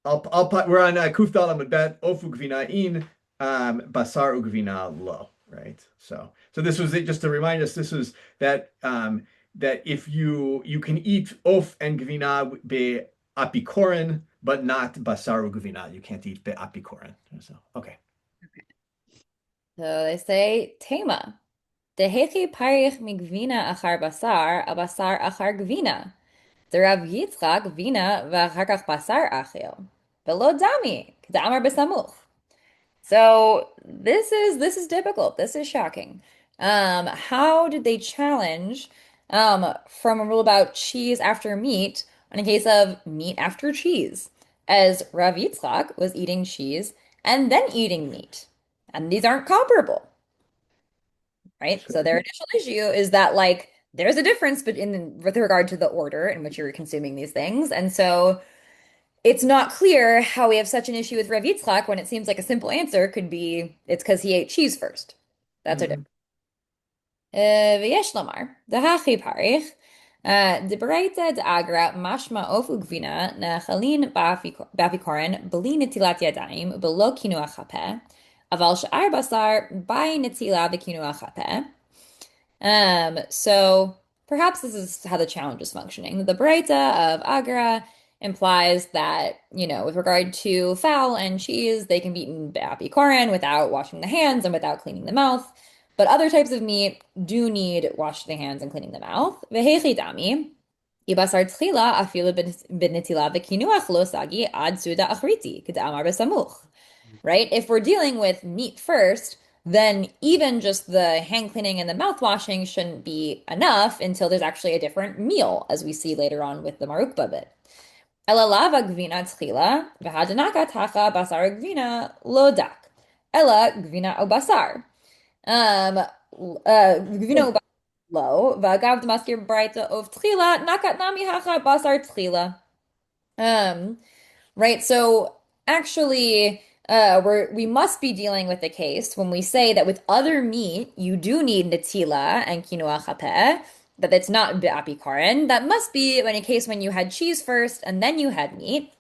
We're on Kuf Dalam with Bet Ofu Gvina in Basar Ugvina Lo, right? So this was it. Just to remind us, this was that if you can eat Of and Gvina be apikoren, but not Basar Ugvina. You can't eat be apikoren. So okay. So they say Tema. Dehechi parich migvina achar basar, a basar achar gvina. The Rav Yitzchak vina v'achar kach basar achil. Velo dami, k'damar besamuch. So this is difficult. This is shocking. How did they challenge from a rule about cheese after meat in a case of meat after cheese, as Rav Yitzchak was eating cheese and then eating meat, and these aren't comparable, right? So their initial issue is that like there's a difference with regard to the order in which you're consuming these things, and so it's not clear how we have such an issue with Rav Yitzchak when it seems like a simple answer could be it's because he ate cheese first. That's our difference. V'yesh lamar, d'hachi parich, d'breita d'agra mashma of ugvina nechalin b'afikoren b'li netilat yadayim b'lo kinuach hapeh, aval she'ar basar by netila v'kinuach hapeh. So perhaps this is how the challenge is functioning. The Breita of Agra implies that, with regard to fowl and cheese, they can be eaten b'apikoren without washing the hands and without cleaning the mouth. But other types of meat do need washing the hands and cleaning the mouth. Vehechi dami, ibasar tchila afilu b'netila v'kinuach lo sagi ad suda achriti, k'da'amar b'samuch. Right? If we're dealing with meat first, then even just the hand cleaning and the mouth washing shouldn't be enough until there's actually a different meal, as we see later on with the marukba bit. Ela lava gvina tchila, v'hadanaka tacha basar gvina lo dak. Ela gvina o basar. Gvina o basar lo, v'agav d'maskir braita of tchila, nakat nami hacha basar tchila. Right, so actually, we must be dealing with the case when we say that with other meat you do need netila and quinoa chapeh, that it's not be'apikarin. That must be in a case when you had cheese first and then you had meat.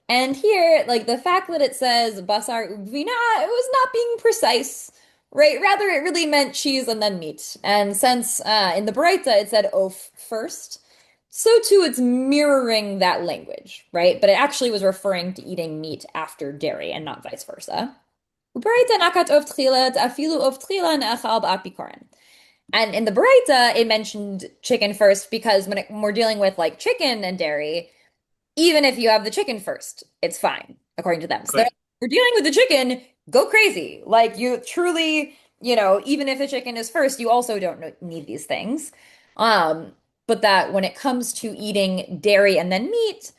And here, like the fact that it says basar uvina, it was not being precise, right? Rather, it really meant cheese and then meat. And since in the Baraita it said oaf first, so too it's mirroring that language, right? But it actually was referring to eating meat after dairy and not vice versa. Baraita nakat oaf tchila afilu oaf tchila ne'achal ba'apikorin. And in the Baraita, it mentioned chicken first because when we're dealing with like chicken and dairy, even if you have the chicken first, it's fine, according to them. So Good. we're dealing with the chicken, go crazy. Like you truly, even if the chicken is first, you also don't need these things. Um, but that when it comes to eating dairy and then meat,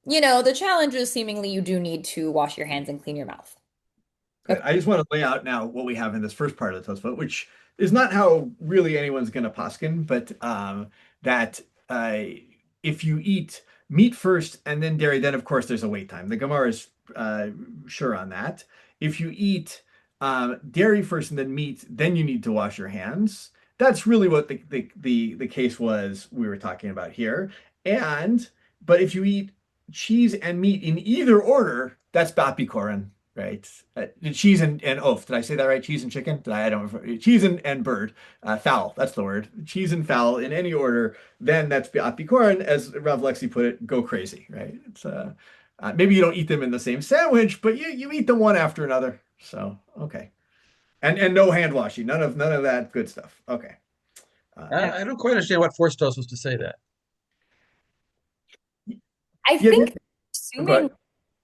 the challenge is seemingly you do need to wash your hands and clean your mouth. Good. I just want to lay out now what we have in this first part of the Tosfot, which is not how really anyone's going to paskin, but that if you eat meat first and then dairy, then of course there's a wait time. The Gemara is sure on that. If you eat dairy first and then meat, then you need to wash your hands. That's really what the case was we were talking about here. But if you eat cheese and meat in either order, that's bapikoran. Right. Cheese and oaf. Did I say that right? Cheese and chicken? I don't remember. Cheese and bird. Fowl. That's the word. Cheese and fowl in any order. Then that's apikoran, as Rav Lexi put it, go crazy. Right. It's maybe you don't eat them in the same sandwich, but you eat them one after another. So okay. And no hand washing. None of that good stuff. Okay. I don't quite understand what forced us was to say that. I Yeah. think Go ahead. assuming,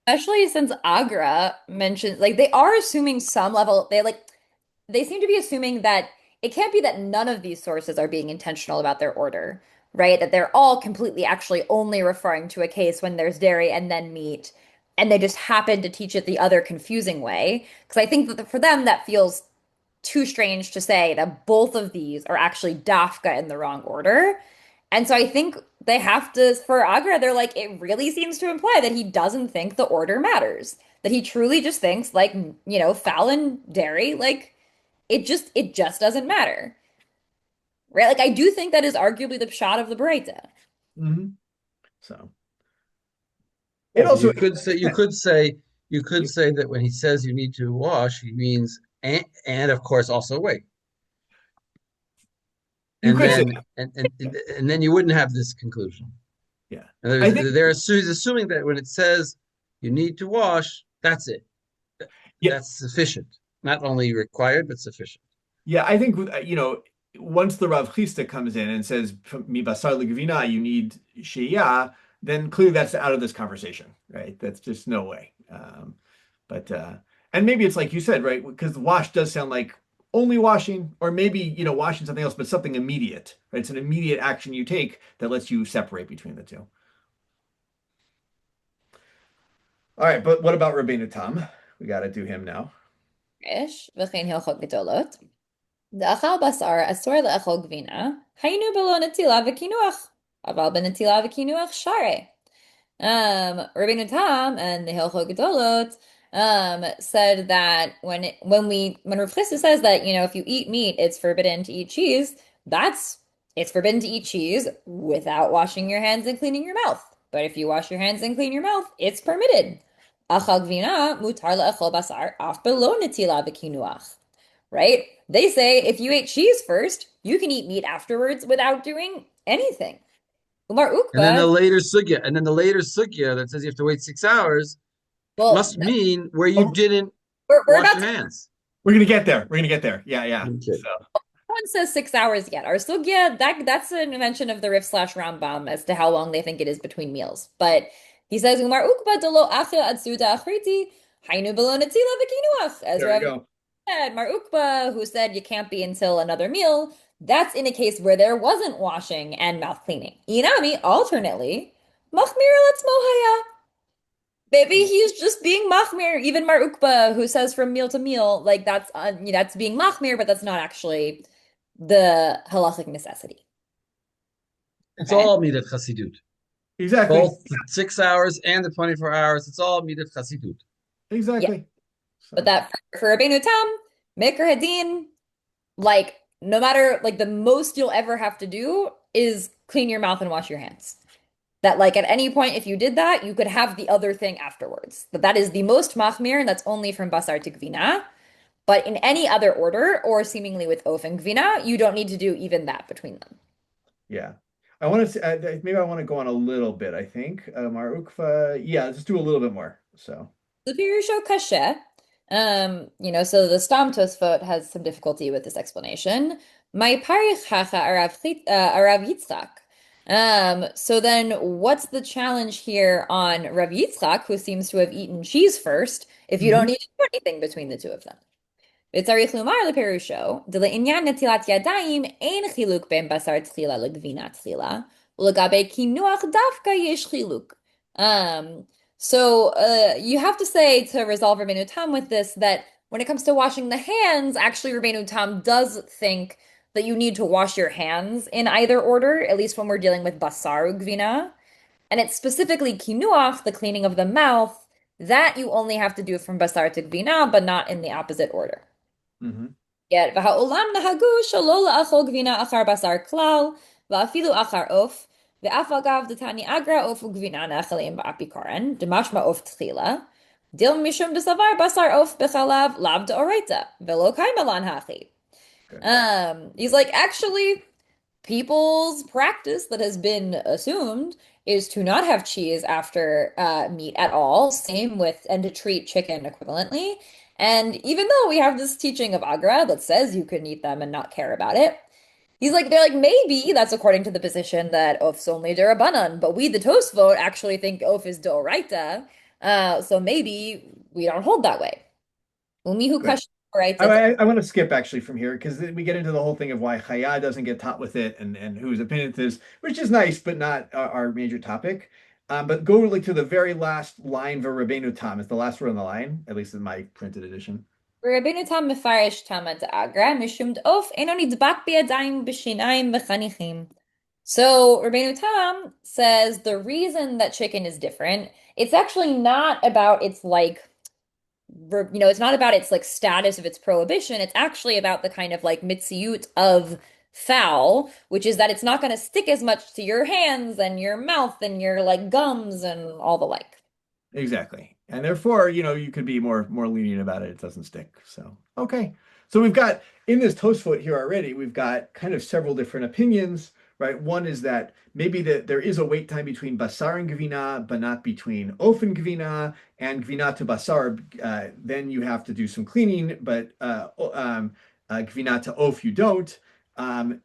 especially since Agra mentions, like they are assuming some level, they seem to be assuming that it can't be that none of these sources are being intentional about their order, right? That they're all completely actually only referring to a case when there's dairy and then meat, and they just happen to teach it the other confusing way. Because I think that for them, that feels too strange to say that both of these are actually dafka in the wrong order. And so I think they have to, for Agra, they're like, it really seems to imply that he doesn't think the order matters. That he truly just thinks, like, fowl and dairy, like, it just doesn't matter. Right? Like, I do think that is arguably the shot of the Baraita. Mm-hmm. So it Well, also you could say that when he says you need to wash, he means and of course also wait. you And could say then that. and then you wouldn't have this conclusion. Yeah. And I think he's assuming that when it says you need to wash, that's it. yeah. That's sufficient. Not only required, but sufficient. Yeah, I think once the Rav Chisda comes in and says mi basar legvina, you need sheyah, then clearly that's out of this conversation, right? That's just no way. But and maybe it's like you said, right? Because wash does sound like only washing, or maybe washing something else, but something immediate, right? It's an immediate action you take that lets you separate between the two. All right, but what about Rabbeinu Tam? We got to do him now. איש, וכן הלכות גדולות. דאכל בשר אסור לאכול גבינה, היינו בלא נטילה וקינוח, אבל בנטילה וקינוח שרי. Rabbeinu Tam and the Hilchot Gedolot said that when Rav Chisda says that if you eat meat, it's forbidden to eat cheese. It's forbidden to eat cheese without washing your hands and cleaning your mouth. But if you wash your hands and clean your mouth, it's permitted. Achal gvina mutar le'achol basar af belo netila v'kinuach. Right? They say if you ate cheese first, you can eat meat afterwards without doing anything. Umar And then the Ukba, later sugya that says you have to wait 6 hours well, must mean where you Oh, didn't we're wash about your to. hands. we're gonna get there. We're gonna get there. Yeah, yeah. Okay. So No one says 6 hours yet. Our sugya, that's an invention of the Rif slash Rambam as to how long they think it is between meals. But he says, Umar Ukba delo achil ad suda achriti, hainu belo netila v'kinuach. As there we Rav go. said, Mar Ukba, who said you can't be until another meal, that's in a case where there wasn't washing and mouth cleaning. Inami, alternately, machmir latzmo. Maybe he's just being machmir. Even Mar Ukba, who says from meal to meal, like that's being machmir, but that's not actually the halachic necessity. It's Okay. all midat chasidut. Exactly. Both the 6 hours and the 24 hours. It's all midat chasidut. Exactly. So, But that for Rabbeinu Tam, Meker Hadin, like no matter like the most you'll ever have to do is clean your mouth and wash your hands. That like at any point if you did that, you could have the other thing afterwards. That is the most machmir, and that's only from basar to gvina. But in any other order, or seemingly with oaf and gvina, you don't need to do even that between them. yeah. I want to maybe I want to go on a little bit, I think. Mar Ukva, yeah, let's do a little bit more. So The Pirusho Kashe, so the Stam Tosfot has some difficulty with this explanation. My parichacha Arav Yitzchak. So then what's the challenge here on Rav Yitzchak, who seems to have eaten cheese first, if you don't need to do anything between the two of them? וצריך לומר לפירושו, דלעניין נטילת ידיים אין חילוק בין בשר תחילה לגבינה תחילה, ולגבי קינוח דווקא יש חילוק. You have to say to resolve Rabbeinu Tam with this that when it comes to washing the hands, actually Rabbeinu Tam does think that you need to wash your hands in either order, at least when we're dealing with basar ugvina. And it's specifically kinuach, the cleaning of the mouth, that you only have to do from basar to gvina, but not in the opposite order. Yet, והעולם נהגו שלא לאכול גבינה אחר בשר כלל, ואפילו אחר עוף, ואף אגב דתני אגרא עוף וגבינה נאכלים באפיקורן, דמשמע עוף תחילה, דיל משום דסבר בשר עוף בחלב לאו דאורייתא, ולא קיימא לן הכי. He's like, actually, people's practice that has been assumed is to not have cheese after meat at all, and to treat chicken equivalently. And even though we have this teaching of Agra that says you can eat them and not care about it, they're like, maybe that's according to the position that of's only derabanan, but we, the Tosfot, actually think of is doraita, so maybe we don't hold that way. Umihu kash I want to skip actually from here because we get into the whole thing of why Chaya doesn't get taught with it and whose opinion it is, which is nice, but not our major topic. But go to the very last line for Rabbeinu Tam. It's the last word on the line, at least in my printed edition. Rabbeinu Tam mefarish Tama Agra mishum of eno nidbak biyadayim b'shinayim v'chanichim. So Rabbeinu Tam says the reason that chicken is different, it's actually not about its it's not about its status of its prohibition. It's actually about the kind of mitziyut of fowl, which is that it's not going to stick as much to your hands and your mouth and your gums and all the like. Exactly. And therefore, you could be more lenient about it. It doesn't stick. So, okay. So we've got in this Tosfot here already, we've got kind of several different opinions, right? One is that maybe that there is a wait time between basar and gvina, but not between of and gvina, and gvina to basar. Then you have to do some cleaning, but gvina to of you don't.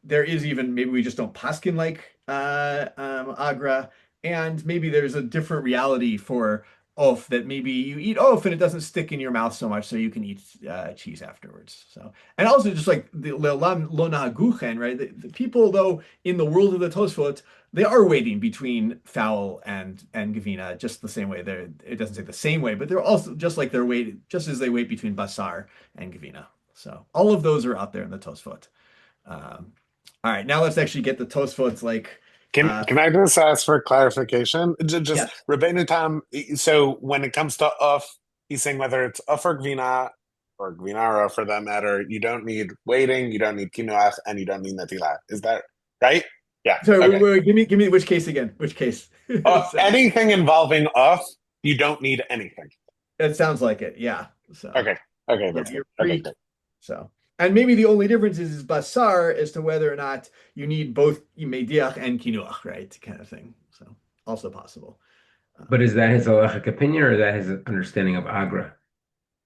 There is even maybe we just don't paskin like agra, and maybe there's a different reality for oaf that maybe you eat oaf and it doesn't stick in your mouth so much, so you can eat cheese afterwards. So, and also just like the le'olam lo nahaguchen, right? The people though in the world of the Tosfot, they are waiting between fowl and gavina just the same way. It doesn't say the same way, but they're also just like they're waiting just as they wait between basar and gavina. So all of those are out there in the Tosfot. All right, now let's actually get the Tosfot's Can I just ask for clarification? Just yes. Rabbeinu Tam. So when it comes to uf, he's saying whether it's uf or gvinara for that matter, you don't need waiting, you don't need kinuach, and you don't need netilah. Is that right? Yeah. So okay. wait, give me which case again? Which case? Anything involving uf, you don't need anything. It sounds like it. Yeah. So okay, that's good. Okay, good. So. And maybe the only difference is basar as to whether or not you need both mediach and kinuach, right? Kind of thing. So also possible. But is that his halachic opinion or is that his understanding of Agra?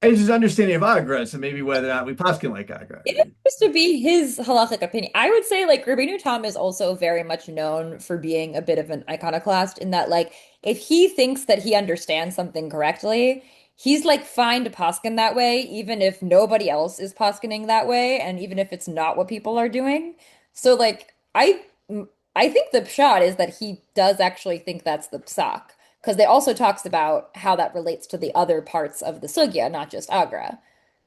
It's his understanding of Agra, so maybe whether or not we paskin like Agra. It appears to be his halachic opinion. I would say Rabbeinu Tam is also very much known for being a bit of an iconoclast in that if he thinks that he understands something correctly, he's fine to poskin that way, even if nobody else is poskinning that way, and even if it's not what people are doing. So I think the pshat is that he does actually think that's the psak, because they also talks about how that relates to the other parts of the sugya, not just agra.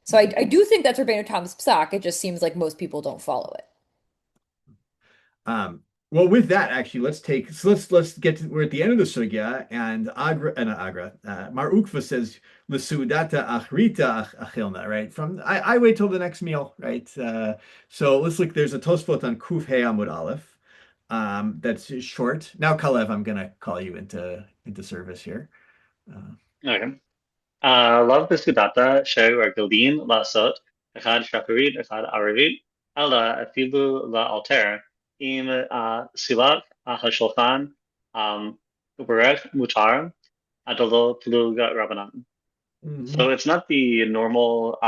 So I do think that's Rabbeinu Tam's psak. It just seems like most people don't follow it. Well, with that, actually, let's get we're at the end of the sugya, and Mar Ukva says l'sudata achrita achilna, right? From I wait till the next meal, right? So let's look. There's a Tosfot on Kuf Hey Amud Aleph. That's short. Now, Kalev, I'm gonna call you into service here. Okay. לאו בסודתה שהרגלים לעשות אחד שחרית אחד ערבית, אלא אפילו לאלתר עם סילת השולחן וברך מותר הדלו פלוג רבנן. So it's not the normal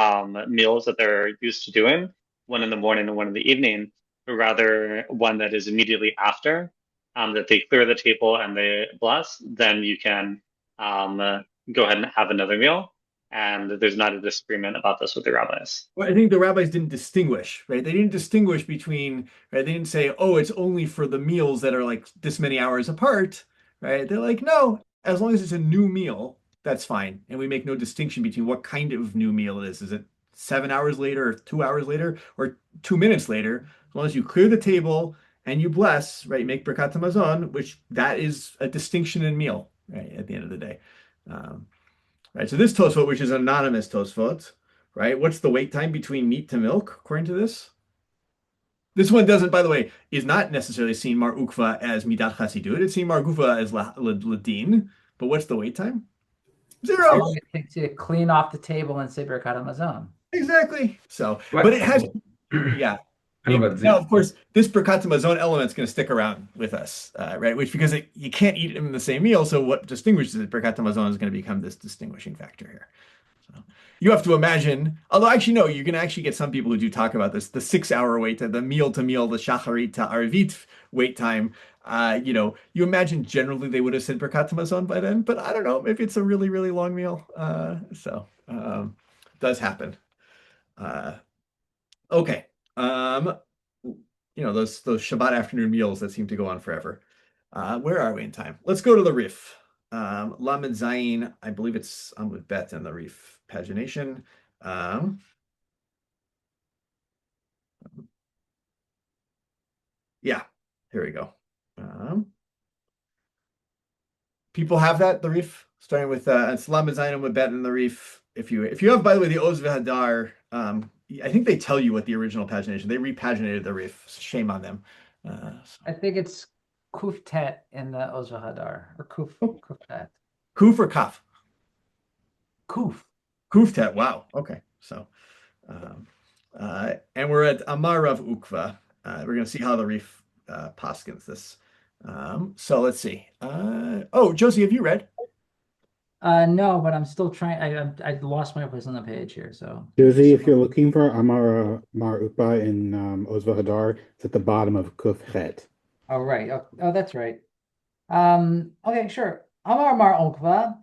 meals that they're used to doing, one in the morning and one in the evening. rather one that is immediately after, that they clear the table and they bless, then you can go ahead and have another meal. And there's not a disagreement about this with the rabbis. Well, I think the rabbis didn't distinguish, right? They didn't distinguish between, right? They didn't say, oh, it's only for the meals that are like this many hours apart, right? They're like, no, as long as it's a new meal, that's fine. And we make no distinction between what kind of new meal it is. Is it 7 hours later or 2 hours later or 2 minutes later? As long as you clear the table and you bless, right? Make Birkat Hamazon, which that is a distinction in meal, right? At the end of the day. Um, right. So this Tosfot, which is an anonymous Tosfot, right? What's the wait time between meat to milk, according to this? This one doesn't, by the way, is not necessarily seen Mar Ukva as Midat Chasidut. It's seen Mar Gufa as Ladin. But what's the wait time? How 0. long it takes you to clean off the table and say Birkat Hamazon. Exactly. So, What? but it has, yeah. I don't know about Now, Z. of course, this Birkat Hamazon element is going to stick around with us, right? Which because you can't eat them in the same meal, so what distinguishes it, Birkat Hamazon is going to become this distinguishing factor here. So you have to imagine, although actually no, you can actually get some people who do talk about this, the 6 hour wait time, the meal to meal, the shacharit to arvit wait time. You imagine generally they would have said Birkat Hamazon by then, but I don't know, maybe it's a really, really long meal. Does happen. Okay. Those Shabbat afternoon meals that seem to go on forever. Where are we in time? Let's go to the Rif. Lamed Zayin, I believe it's with Bet and the Rif pagination. Yeah, here we go. People have that, the Rif, starting with it's Lamed Zayin with Bet and the Rif. If you have, by the way, the Oz V'Hadar, I think they tell you what the original pagination. They repaginated the Rif. Shame on them. I think it's Kuf Tet in the Oz V'Hadar, or Kuf Tet. Kuf or Kaf? Kuf. Kuf Tet. Wow. Okay. So, and we're at Amar Rav Ukva. We're going to see how the Rif paskins this. So let's see. Josie, have you read? No, but I'm still trying. I lost my place on the page here. So Josie, if you're looking for Amar Mar Upa in Oz V'Hadar, it's at the bottom of Kuf Het. Oh, right. Oh, that's right. Okay, sure. Amar Mar Ukva,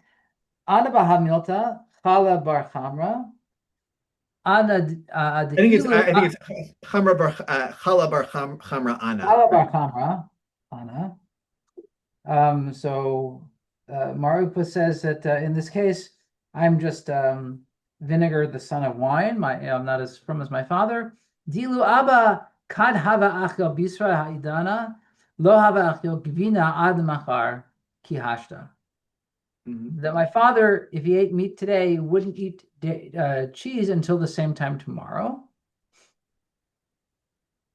Ana Bahamilta, Chala Bar Chamra, Ana. I think it's Chamra Bar Chala Bar Chamra Ana. Chala Bar Chamra, Ana. So Marupa says that in this case, I'm just Vinegar, the son of wine. I'm not as from as my father. Dilu Abba Kad Hava Achel Bisra Haidana, Lo Hava Achel Gvina Ad Machar Ki Hashta. That my father, if he ate meat today, wouldn't eat cheese until the same time tomorrow.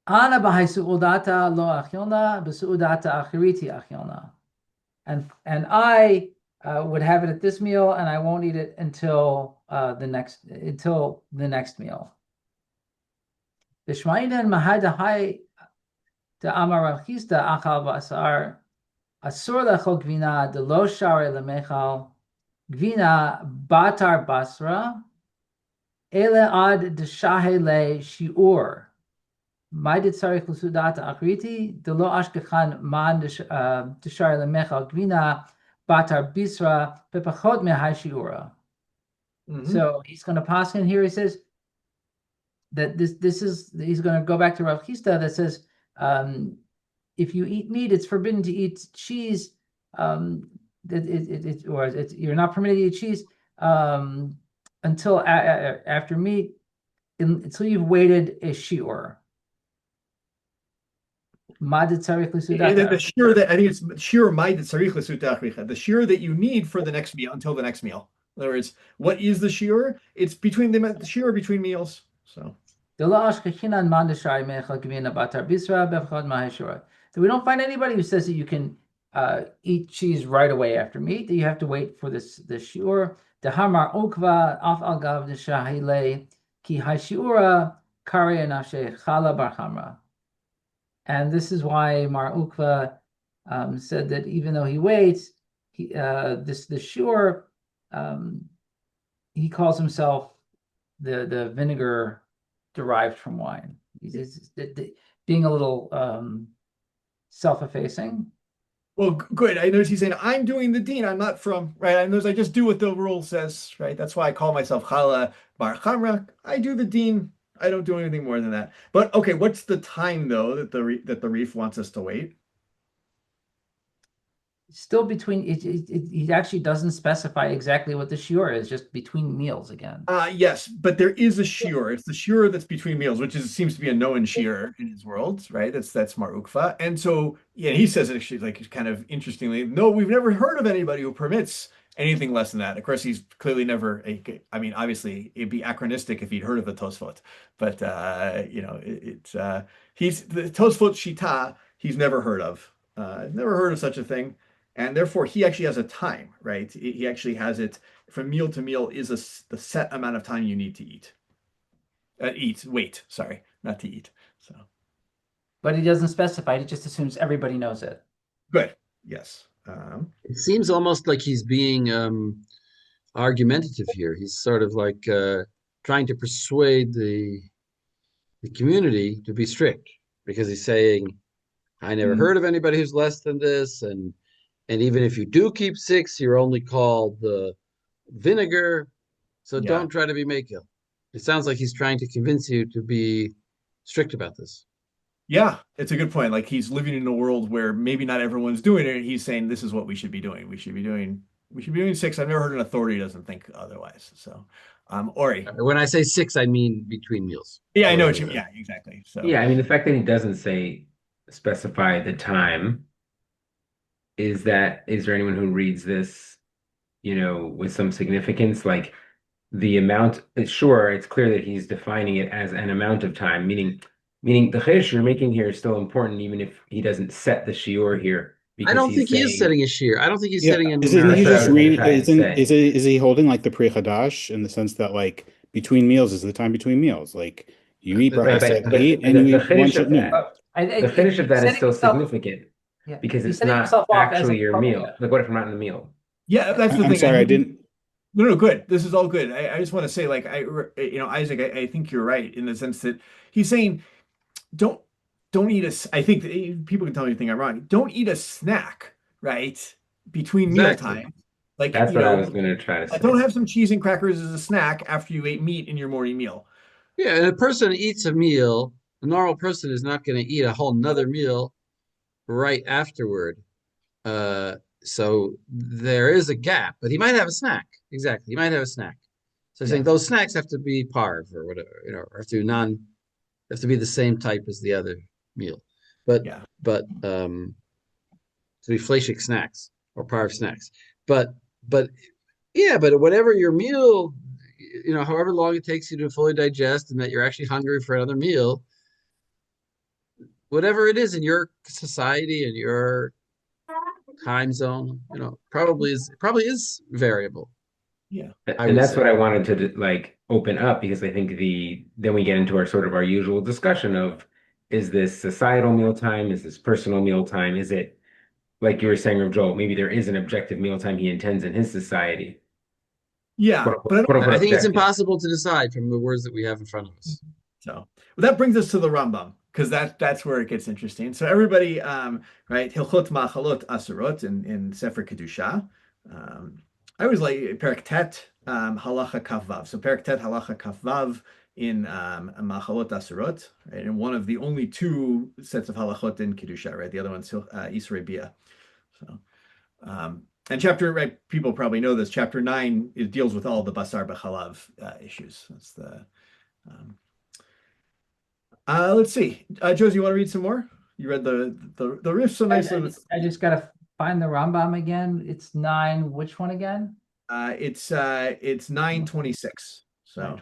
Ana b'hai su'udata lo achilna, b'su'udata achiriti achilna. And I would have it at this meal, and I won't eat it until the next meal. B'shmainan mahada hai de amar Rav Chisda achal b'asar asur lechol gvina de lo share lemechal gvina batar basra ele ad de shahele shiur. Maidit sarich l'sudata akriti de lo ashkechan man de share lemechal gvina batar bisra pepachot mehai shiura. So he's going to pass in here. He says that he's going to go back to Rav Chisda that says if you eat meat, it's forbidden to eat cheese. You're not permitted to eat cheese until after meat, until you've waited a shiur. The shiur that I think it's shiur ma'id tzarich l'sutach the shiur that you need for the next meal until the next meal. In other words, what is the shiur? It's between the shiur between meals. So. So we don't find anybody who says that you can eat cheese right away after meat, that you have to wait for the shiur. Dehamar okva af algav deshahile ki hashiura kare nafshe chala bar chamra. And this is why Mar Ukva said that even though he waits, the shiur, he calls himself the vinegar derived from wine. being a little self-effacing. Well, good. I notice he's saying, I'm doing the deen. I'm not from, right? I notice I just do what the rule says, right? That's why I call myself Chala Bar Chamra. I do the deen. I don't do anything more than that. But okay, what's the time though that the Reef wants us to wait? Still between he actually doesn't specify exactly what the shiur is, just between meals again. Yes, but there is a shiur. It's the shiur that's between meals, which seems to be a known shiur in his world, right? That's Mar Ukva. And so, yeah, he says it actually like kind of interestingly, no, we've never heard of anybody who permits anything less than that. Of course, he's clearly never, I mean, obviously it'd be anachronistic if he'd heard of the Tosfot, but he's the Tosfot Shita, he's never heard of. Never heard of such a thing. And therefore, he actually has a time, right? He actually has it from meal to meal is the set amount of time you need to eat. Wait, sorry, not to eat. So, but he doesn't specify. He just assumes everybody knows it. Good. Yes. It seems almost like he's being argumentative here. He's sort of like trying to persuade the community to be strict because he's saying, I never heard of anybody who's less than this, and even if you do keep 6, you're only called the vinegar, so don't try to be makil. It sounds like he's trying to convince you to be strict about this. Yeah, it's a good point. Like he's living in a world where maybe not everyone's doing it. He's saying this is what we should be doing. We should be doing 6. I've never heard an authority doesn't think otherwise. So, Ori. When I say 6, I mean between meals. Yeah, I know what you mean. Yeah, exactly. So yeah, I mean the fact that he doesn't specify the time is there anyone who reads this, with some significance? Like the amount, sure, it's clear that he's defining it as an amount of time, meaning the chiddush you're making here is still important, even if he doesn't set the shiur here. I don't think he is setting a shiur. I don't think he's setting a numeric. Isn't he just reading? Is he holding like the Pri Chadash in the sense that like between meals is the time between meals? Like you eat breakfast at 8 and you eat lunch at noon. The finish of that is still significant because it's not actually your meal. Like what if I'm not in the meal? Yeah, that's the thing. I'm sorry, I didn't. No, good. This is all good. I just want to say, like, Isaac, I think you're right in the sense that he's saying, don't eat I think that people can tell me anything I'm wrong. Don't eat a snack, right, between mealtime. Like that's what I was going to try to say. Don't have some cheese and crackers as a snack after you ate meat in your morning meal. Yeah, and a person eats a meal. A normal person is not going to eat a whole nother meal right afterward. So there is a gap, but he might have a snack. Exactly, he might have a snack. So saying those snacks have to be parv or whatever, or have to be the same type as the other meal. But to be fleshik snacks or parv snacks. But whatever your meal, however long it takes you to fully digest, and that you're actually hungry for another meal, whatever it is in your society and your time zone, probably is variable. Yeah. And that's what I wanted to like open up, because I think then we get into our usual discussion of, is this societal mealtime? Is this personal mealtime? Is it, like you were saying, Rav Joel, maybe there is an objective mealtime he intends in his society. Yeah, but I think it's impossible to decide from the words that we have in front of us. So, well, that brings us to the Rambam, because that's where it gets interesting. So everybody, right? Hilchot Machalot Asurot in Sefer Kedusha. I always like Perek Tet Halacha Kafvav. So Perek Tet Halacha Kafvav in Machalot Asurot, right? And one of the only 2 sets of halachot in Kedusha, right? The other one's Yoreh Deah. So, and chapter, right? People probably know this. Chapter 9 deals with all the basar b'chalav issues. That's the. Let's see. Josie, you want to read some more? You read the riff so nicely. I just gotta find the Rambam again. It's 9. Which one again? It's 926. So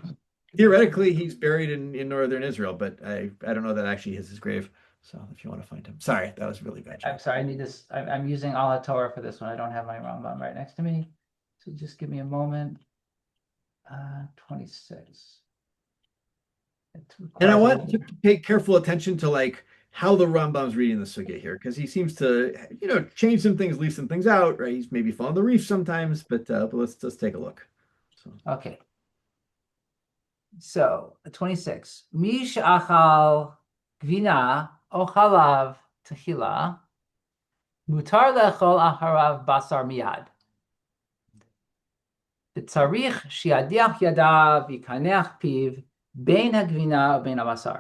theoretically, he's buried in northern Israel, but I don't know that actually is his grave. So if you want to find him, sorry, that was really bad. I'm sorry. I need this. I'm using Al Torah for this one. I don't have my Rambam right next to me, so just give me a moment. 26. And I want to pay careful attention to like how the Rambam's reading the sugya here, because he seems to, change some things, leave some things out, right? He's maybe following the reef sometimes, but let's just take a look. So. Okay. So 26. Mi she'achal gvina או חלב תחילה, מותר לאכול אחריו בשר מיד. וצריך שידיח ידיו ויקנח פיו בין הגבינה ובין הבשר.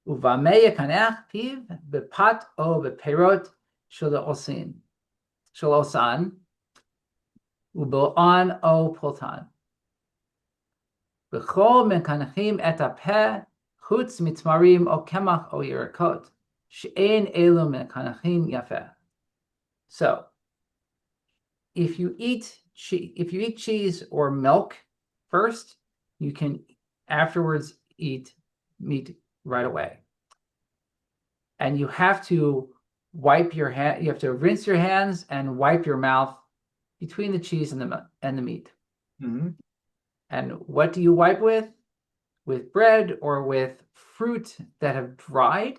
ובמה יקנח פיו? בפת או בפירות של עושן, ובלען או פולטן. בכל מקנחים את הפה, חוץ מתמרים או קמח או ירקות, שאין אלו מקנחים יפה. So, if you eat cheese or milk first, you can afterwards eat meat right away. And you have to wipe your hand. You have to rinse your hands and wipe your mouth between the cheese and the meat. Mm-hmm. And what do you wipe with? With bread or with fruit that have dried?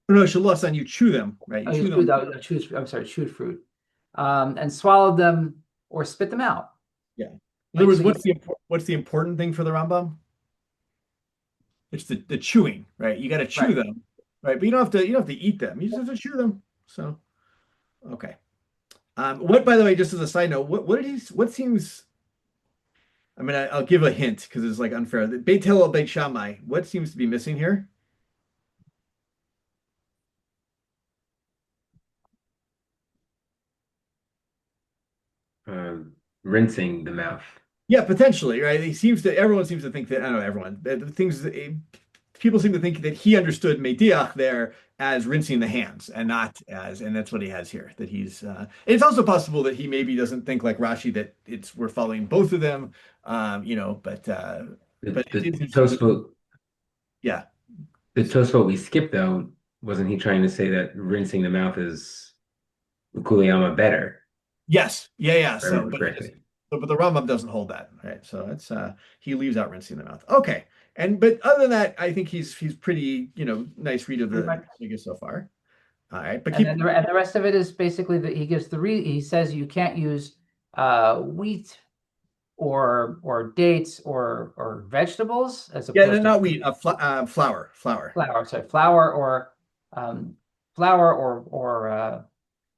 No, Shalosan, you chew them, right? You chew them. Chewed fruit. And swallow them or spit them out. Yeah. In other words, what's the important thing for the Rambam? It's the chewing, right? You got to chew them, right? But you don't have to eat them. You just have to chew them. So, okay. What, by the way, just as a side note, what seems? I mean, I'll give a hint because it's like unfair. The Beit Hillel, Beit Shammai. What seems to be missing here? Rinsing the mouth. Yeah, potentially, right? Everyone seems to think that, I don't know, everyone, people seem to think that he understood Mediach there as rinsing the hands and not as, and that's what he has here, that it's also possible that he maybe doesn't think like Rashi that we're following both of them, but the Tosfot. Yeah. The Tosfot we skipped though, wasn't he trying to say that rinsing the mouth is Kuliyama better? Yes. Yeah. But the Rambam doesn't hold that, right? So it's he leaves out rinsing the mouth. Okay. But other than that, I think he's pretty, nice read of the Suga so far. All right. But and the rest of it is basically that he gives he says you can't use wheat or dates or vegetables as opposed to not wheat, flour. Flour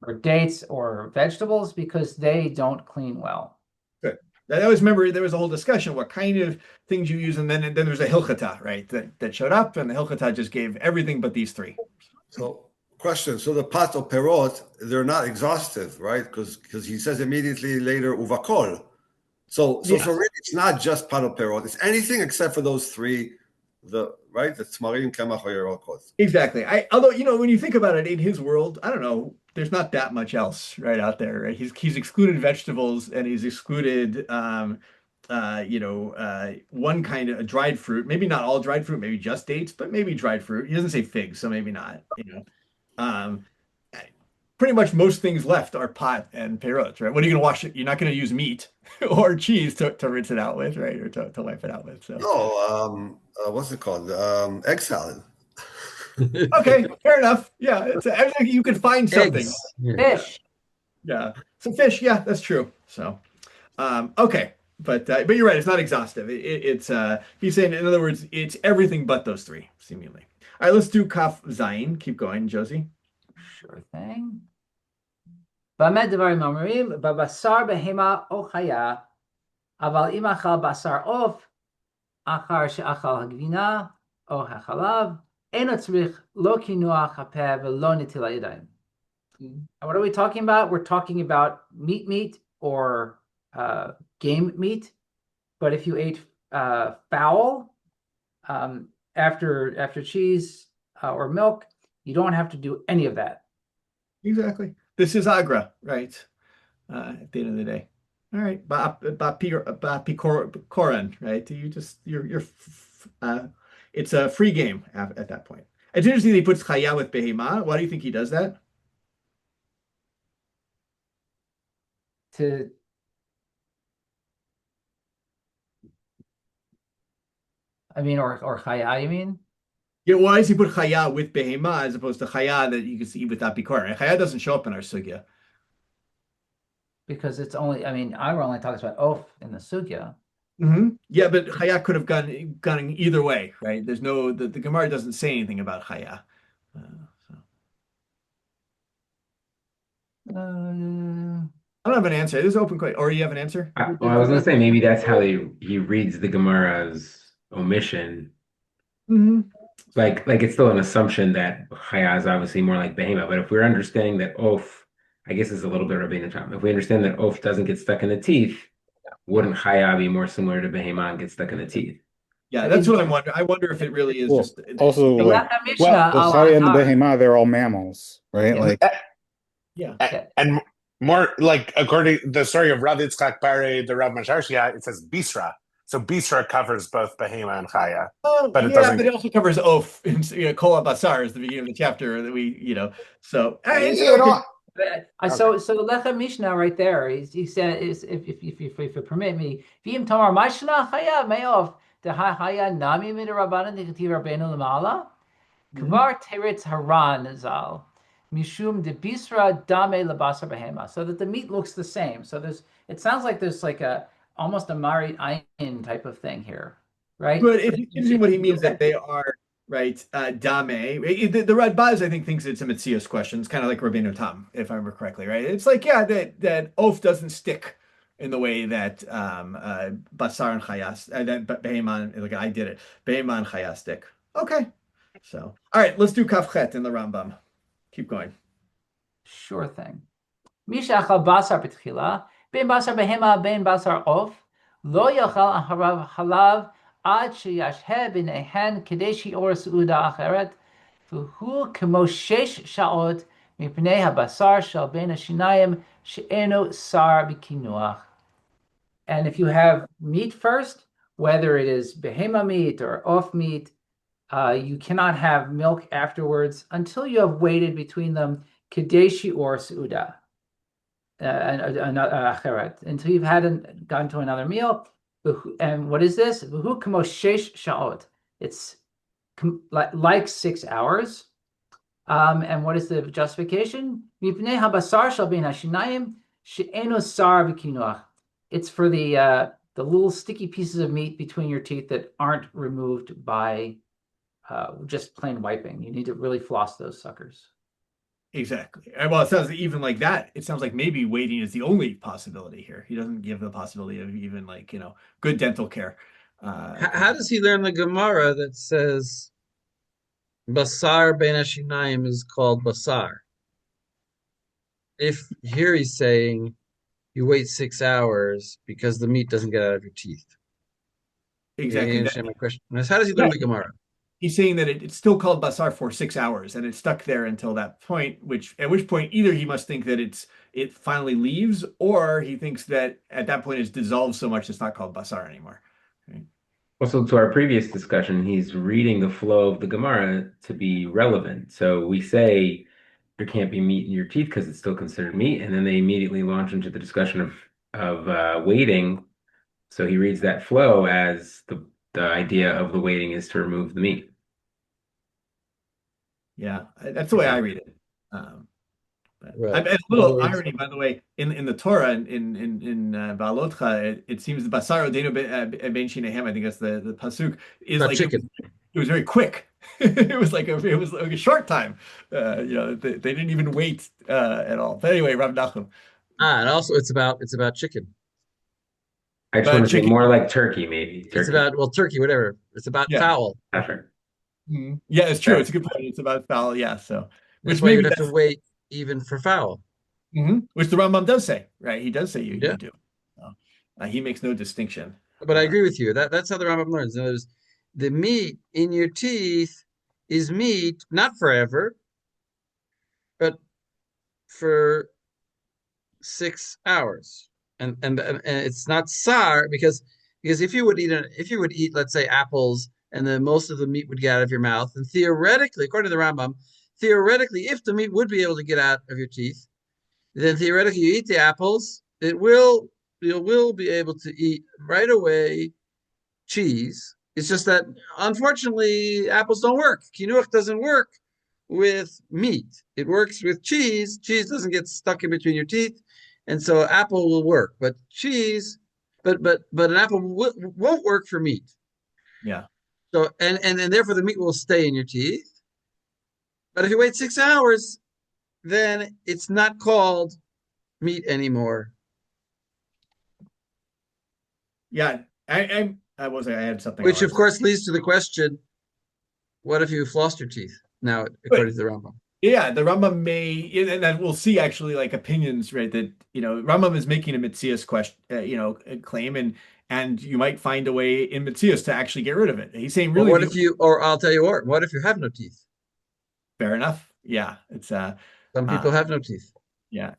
or dates or vegetables because they don't clean well. Good. I always remember there was a whole discussion what kind of things you use, and then there's a hilchata, right? That showed up, and the hilchata just gave everything but these three. So, question: so the pat or perot, they're not exhaustive, right? Because he says immediately later uvakol. So really, it's not just pat or perot; it's anything except for those three. The tmarim, kemach, or yerokot. Exactly. Although when you think about it, in his world, I don't know. There's not that much else right out there, right? He's excluded vegetables and he's excluded one kind of dried fruit. Maybe not all dried fruit, maybe just dates, but maybe dried fruit. He doesn't say figs, so maybe not. Pretty much most things left are pot and perot, right? What are you going to wash it? You're not going to use meat or cheese to rinse it out with, right? Or to wipe it out with. So no, what's it called? Egg salad. Okay, fair enough. Yeah, everything you could find something. Fish. Yeah, some fish. Yeah, that's true. So, okay, but you're right. It's not exhaustive. It's he's saying, in other words, it's everything but those three, seemingly. All right, let's do Kaf Zayin. Keep going, Josie. Sure thing. B'amed devarim omrim b'basar behema o chaya, aval im achal basar of achar she'achal hagvina o hachalav. And what are we talking about? We're talking about meat or game meat. But if you ate fowl after cheese or milk, you don't have to do any of that. Exactly. This is Agra, right? At the end of the day. All right. Ba'apikoran, right? You're it's a free game at that point. It's interesting that he puts chaya with behema. Why do you think he does that? Or chaya, you mean? Yeah, why does he put chaya with behema as opposed to chaya that you can see with apikoran? Chaya doesn't show up in our sugya. Because it's only, I only talks about oaf in the sugya. Mm-hmm. Yeah, but chaya could have gone either way, right? There's the Gemara doesn't say anything about chaya. So. I don't have an answer. This is open question. Or you have an answer? Well, I was gonna say maybe that's how he reads the Gemara's omission. Mm-hmm. Like it's still an assumption that Chaya is obviously more like Behema, but if we're understanding that Oaf, I guess it's a little bit Rabbeinu Tam. If we understand that Oaf doesn't get stuck in the teeth, wouldn't Chaya be more similar to Behema and get stuck in the teeth? Yeah, that's what I'm wondering. I wonder if it really is Well, just also The like Lechem Well, Mishnah the al Chaya and the Atar. Behemah, they're all mammals, right? Yeah. Like yeah. and more like according the story of Rav Yitzchak Pare, the Rav Masharshia, it says Bisra. So Bisra covers both Behema and Chaya, but it Yeah, doesn't. but it also covers Oaf. Kola Basar is the beginning of the chapter that So it's You know, So the Lechem Mishnah right there, he said, if you permit me, V'im Tamar Mashna Chaya Me'ov Haya Nami Midrabanan Diktiv Rabbeinu Lamala Kvar Teretz Haran Zal Mishum de Bisra Dame Labasar Behema, so that the meat looks the same. So it sounds like there's like almost a Mari Ayin type of thing here, right? But it's interesting what he means that they are right. Dame. The Radbaz, I think, thinks it's a Metzios question. It's kind of like Rabbeinu Tam, if I remember correctly, right? It's like that Oaf doesn't stick in the way that Basar and Chayas that Behemah, like I did it, Behemah and Chayas stick. Okay, so all right, let's do Kafchet in the Rambam. Keep going. Sure thing. Misha achal basar betchila, ben basar behema, ben basar of, lo yachal aharav halav ad sheyashhe b'neihen kedei shi'or su'uda acheret, v'hu kemo shesh sha'ot mipnei habasar shel ben hashinayim she'eno sar b'kinuach. And if you have meat first, whether it is behema meat or off meat, you cannot have milk afterwards until you have waited between them kadeshi or suda, until you've gone to another meal. And what is this? It's like 6 hours. And what is the justification? It's for the little sticky pieces of meat between your teeth that aren't removed by just plain wiping. You need to really floss those suckers. Exactly. Well, it sounds even like that. It sounds like maybe waiting is the only possibility here. He doesn't give the possibility of even good dental care. How does he learn the Gemara that says Basar Ben Hashinayim is called Basar? If here he's saying you wait 6 hours because the meat doesn't get out of your teeth. Exactly. You understand my question? How does he learn the Gemara? He's saying that it's still called basar for 6 hours, and it's stuck there until that point. At which point, either he must think that it finally leaves, or he thinks that at that point it's dissolved so much it's not called basar anymore. Right? Also, to our previous discussion, he's reading the flow of the Gemara to be relevant. So we say there can't be meat in your teeth because it's still considered meat, and then they immediately launch into the discussion of waiting. So he reads that flow as the idea of the waiting is to remove the meat. Yeah, that's the way I read it. Right. A little irony, by the way, in the Torah in Baalotcha, it seems the basar odenu ben shinehem. I think that's the pasuk is About like chicken. it was very quick. It was like a short time. They didn't even wait at all. But anyway, Rav Nachum. And also it's about chicken. I just want to say more like turkey, maybe. It's about turkey, whatever. It's about fowl. Mm-hmm. Yeah, it's true. It's a good point. It's about fowl. Yeah, so that's why you'd have to wait even for fowl. Which the Rambam does say, right? He does say you do. So, he makes no distinction. But I agree with you. That's how the Rambam learns. There's the meat in your teeth is meat not forever, but for 6 hours. And it's not sar because if you would eat let's say apples and then most of the meat would get out of your mouth, and theoretically, according to the Rambam, if the meat would be able to get out of your teeth, then theoretically you eat the apples, you will be able to eat right away cheese. It's just that unfortunately apples don't work. Kinuach doesn't work with meat. It works with cheese. Cheese doesn't get stuck in between your teeth, and so apple will work. But cheese, but an apple won't work for meat. Yeah. So and therefore the meat will stay in your teeth. But if you wait 6 hours, then it's not called meat anymore. Yeah, I was I had something. Which, of course, leads to the question: what if you flossed your teeth? Now, according to the Rambam. Yeah, the Rambam may, and then we'll see actually like opinions, right? That Rambam is making a Metzias question, a claim, and you might find a way in Metzias to actually get rid of it. He's saying But really, what if you, or I'll tell you what if you have no teeth? fair enough. Yeah, it's some people have no teeth. Yeah.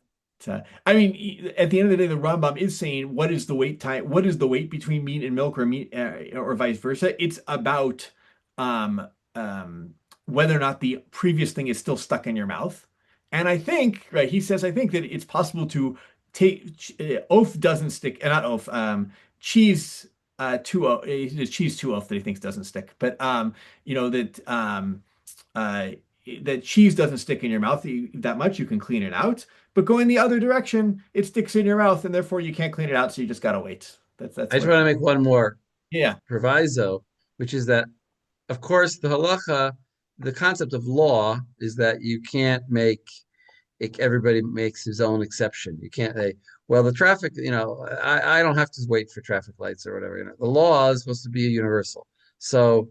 I mean, at the end of the day, the Rambam is saying what is the wait time? What is the wait between meat and milk, or meat, or vice versa? It's about um, whether or not the previous thing is still stuck in your mouth. And I think, right, he says, I think that it's possible to take oaf doesn't stick, not oaf, cheese two oaf, there's cheese two oaf that he thinks doesn't stick, but uh, that cheese doesn't stick in your mouth that much. You can clean it out, but going the other direction, it sticks in your mouth, and therefore you can't clean it out. So you just gotta wait. That's I just want to make one more yeah proviso, which is that, of course, the halacha, the concept of law is that you can't make everybody makes his own exception. You can't say, well, the traffic, I don't have to wait for traffic lights or whatever. The law is supposed to be universal. So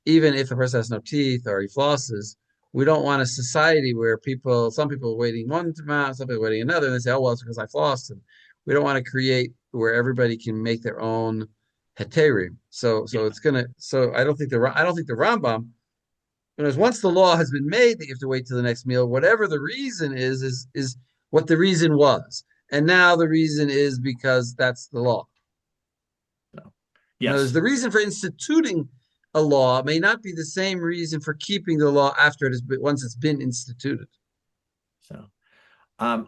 even if a person has no teeth or he flosses, we don't want a society where some people are waiting one amount, some people are waiting another, and they say, oh, well, it's because I flossed. And we don't want to create where everybody can make their own heterim. So I don't think the Rambam, because once the law has been made that you have to wait till the next meal, whatever the reason is what the reason was. And now the reason is because that's the law. Yes. The reason for instituting a law may not be the same reason for keeping the law after once it's been instituted. So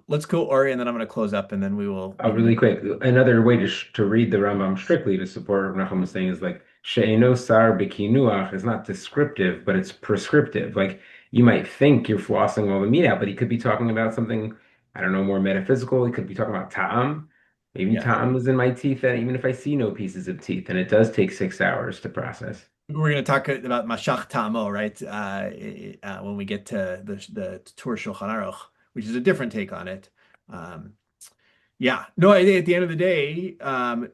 let's go, Ori, and then I'm going to close up, and then we will. Really quick, another way to read the Rambam strictly to support what Nachum was saying is like she'eno sar b'kinuach is not descriptive, but it's prescriptive. Like you might think you're flossing all the meat out, but he could be talking about something, I don't know, more metaphysical. He could be talking about ta'am. Maybe ta'am is in my teeth, and even if I see no pieces of teeth, and it does take 6 hours to process. We're going to talk about Mashach Tamo, right? When we get to the Tur Shulchan Aruch, which is a different take on it. Yeah, no, I think at the end of the day,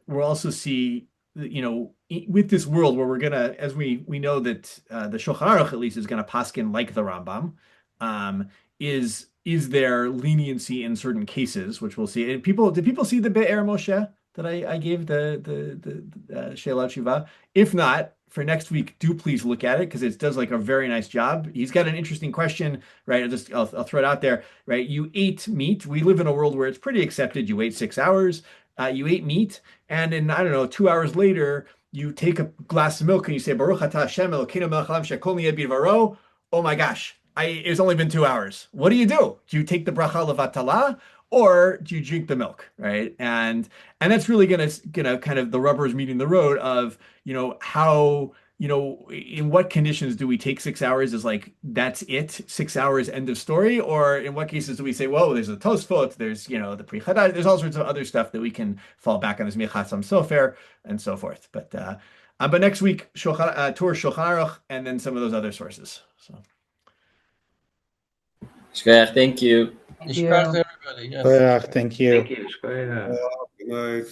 we'll also see, with this world where we're gonna, as we know that the Shulchan Aruch at least is gonna paskin like the Rambam, is there leniency in certain cases, which we'll see. And did people see the Be'er Moshe that I gave the Sheila Tshuva? If not, for next week, do please look at it because it does like a very nice job. He's got an interesting question, right? I'll throw it out there, right? You ate meat. We live in a world where it's pretty accepted. You wait 6 hours, you ate meat, and in, I don't know, 2 hours later, you take a glass of milk and you say, Baruch atah Hashem Elokeinu melech haolam she'kol niyeh bidvaro. Oh my gosh, it's only been 2 hours. What do? Do you take the bracha levatala, or do you drink the milk, right? And that's really gonna kind of, the rubber is meeting the road of how, in what conditions do we take 6 hours as like that's it, 6 hours, end of story, or in what cases do we say, whoa, there's a Tosfot, there's the Pri Chadash, there's all sorts of other stuff that we can fall back on as Mechatzam Sofer and so forth. But next week, Tur Shulchan Aruch, and then some of those other sources. So. Thank you. Everybody. Yes. Thank you. Good night.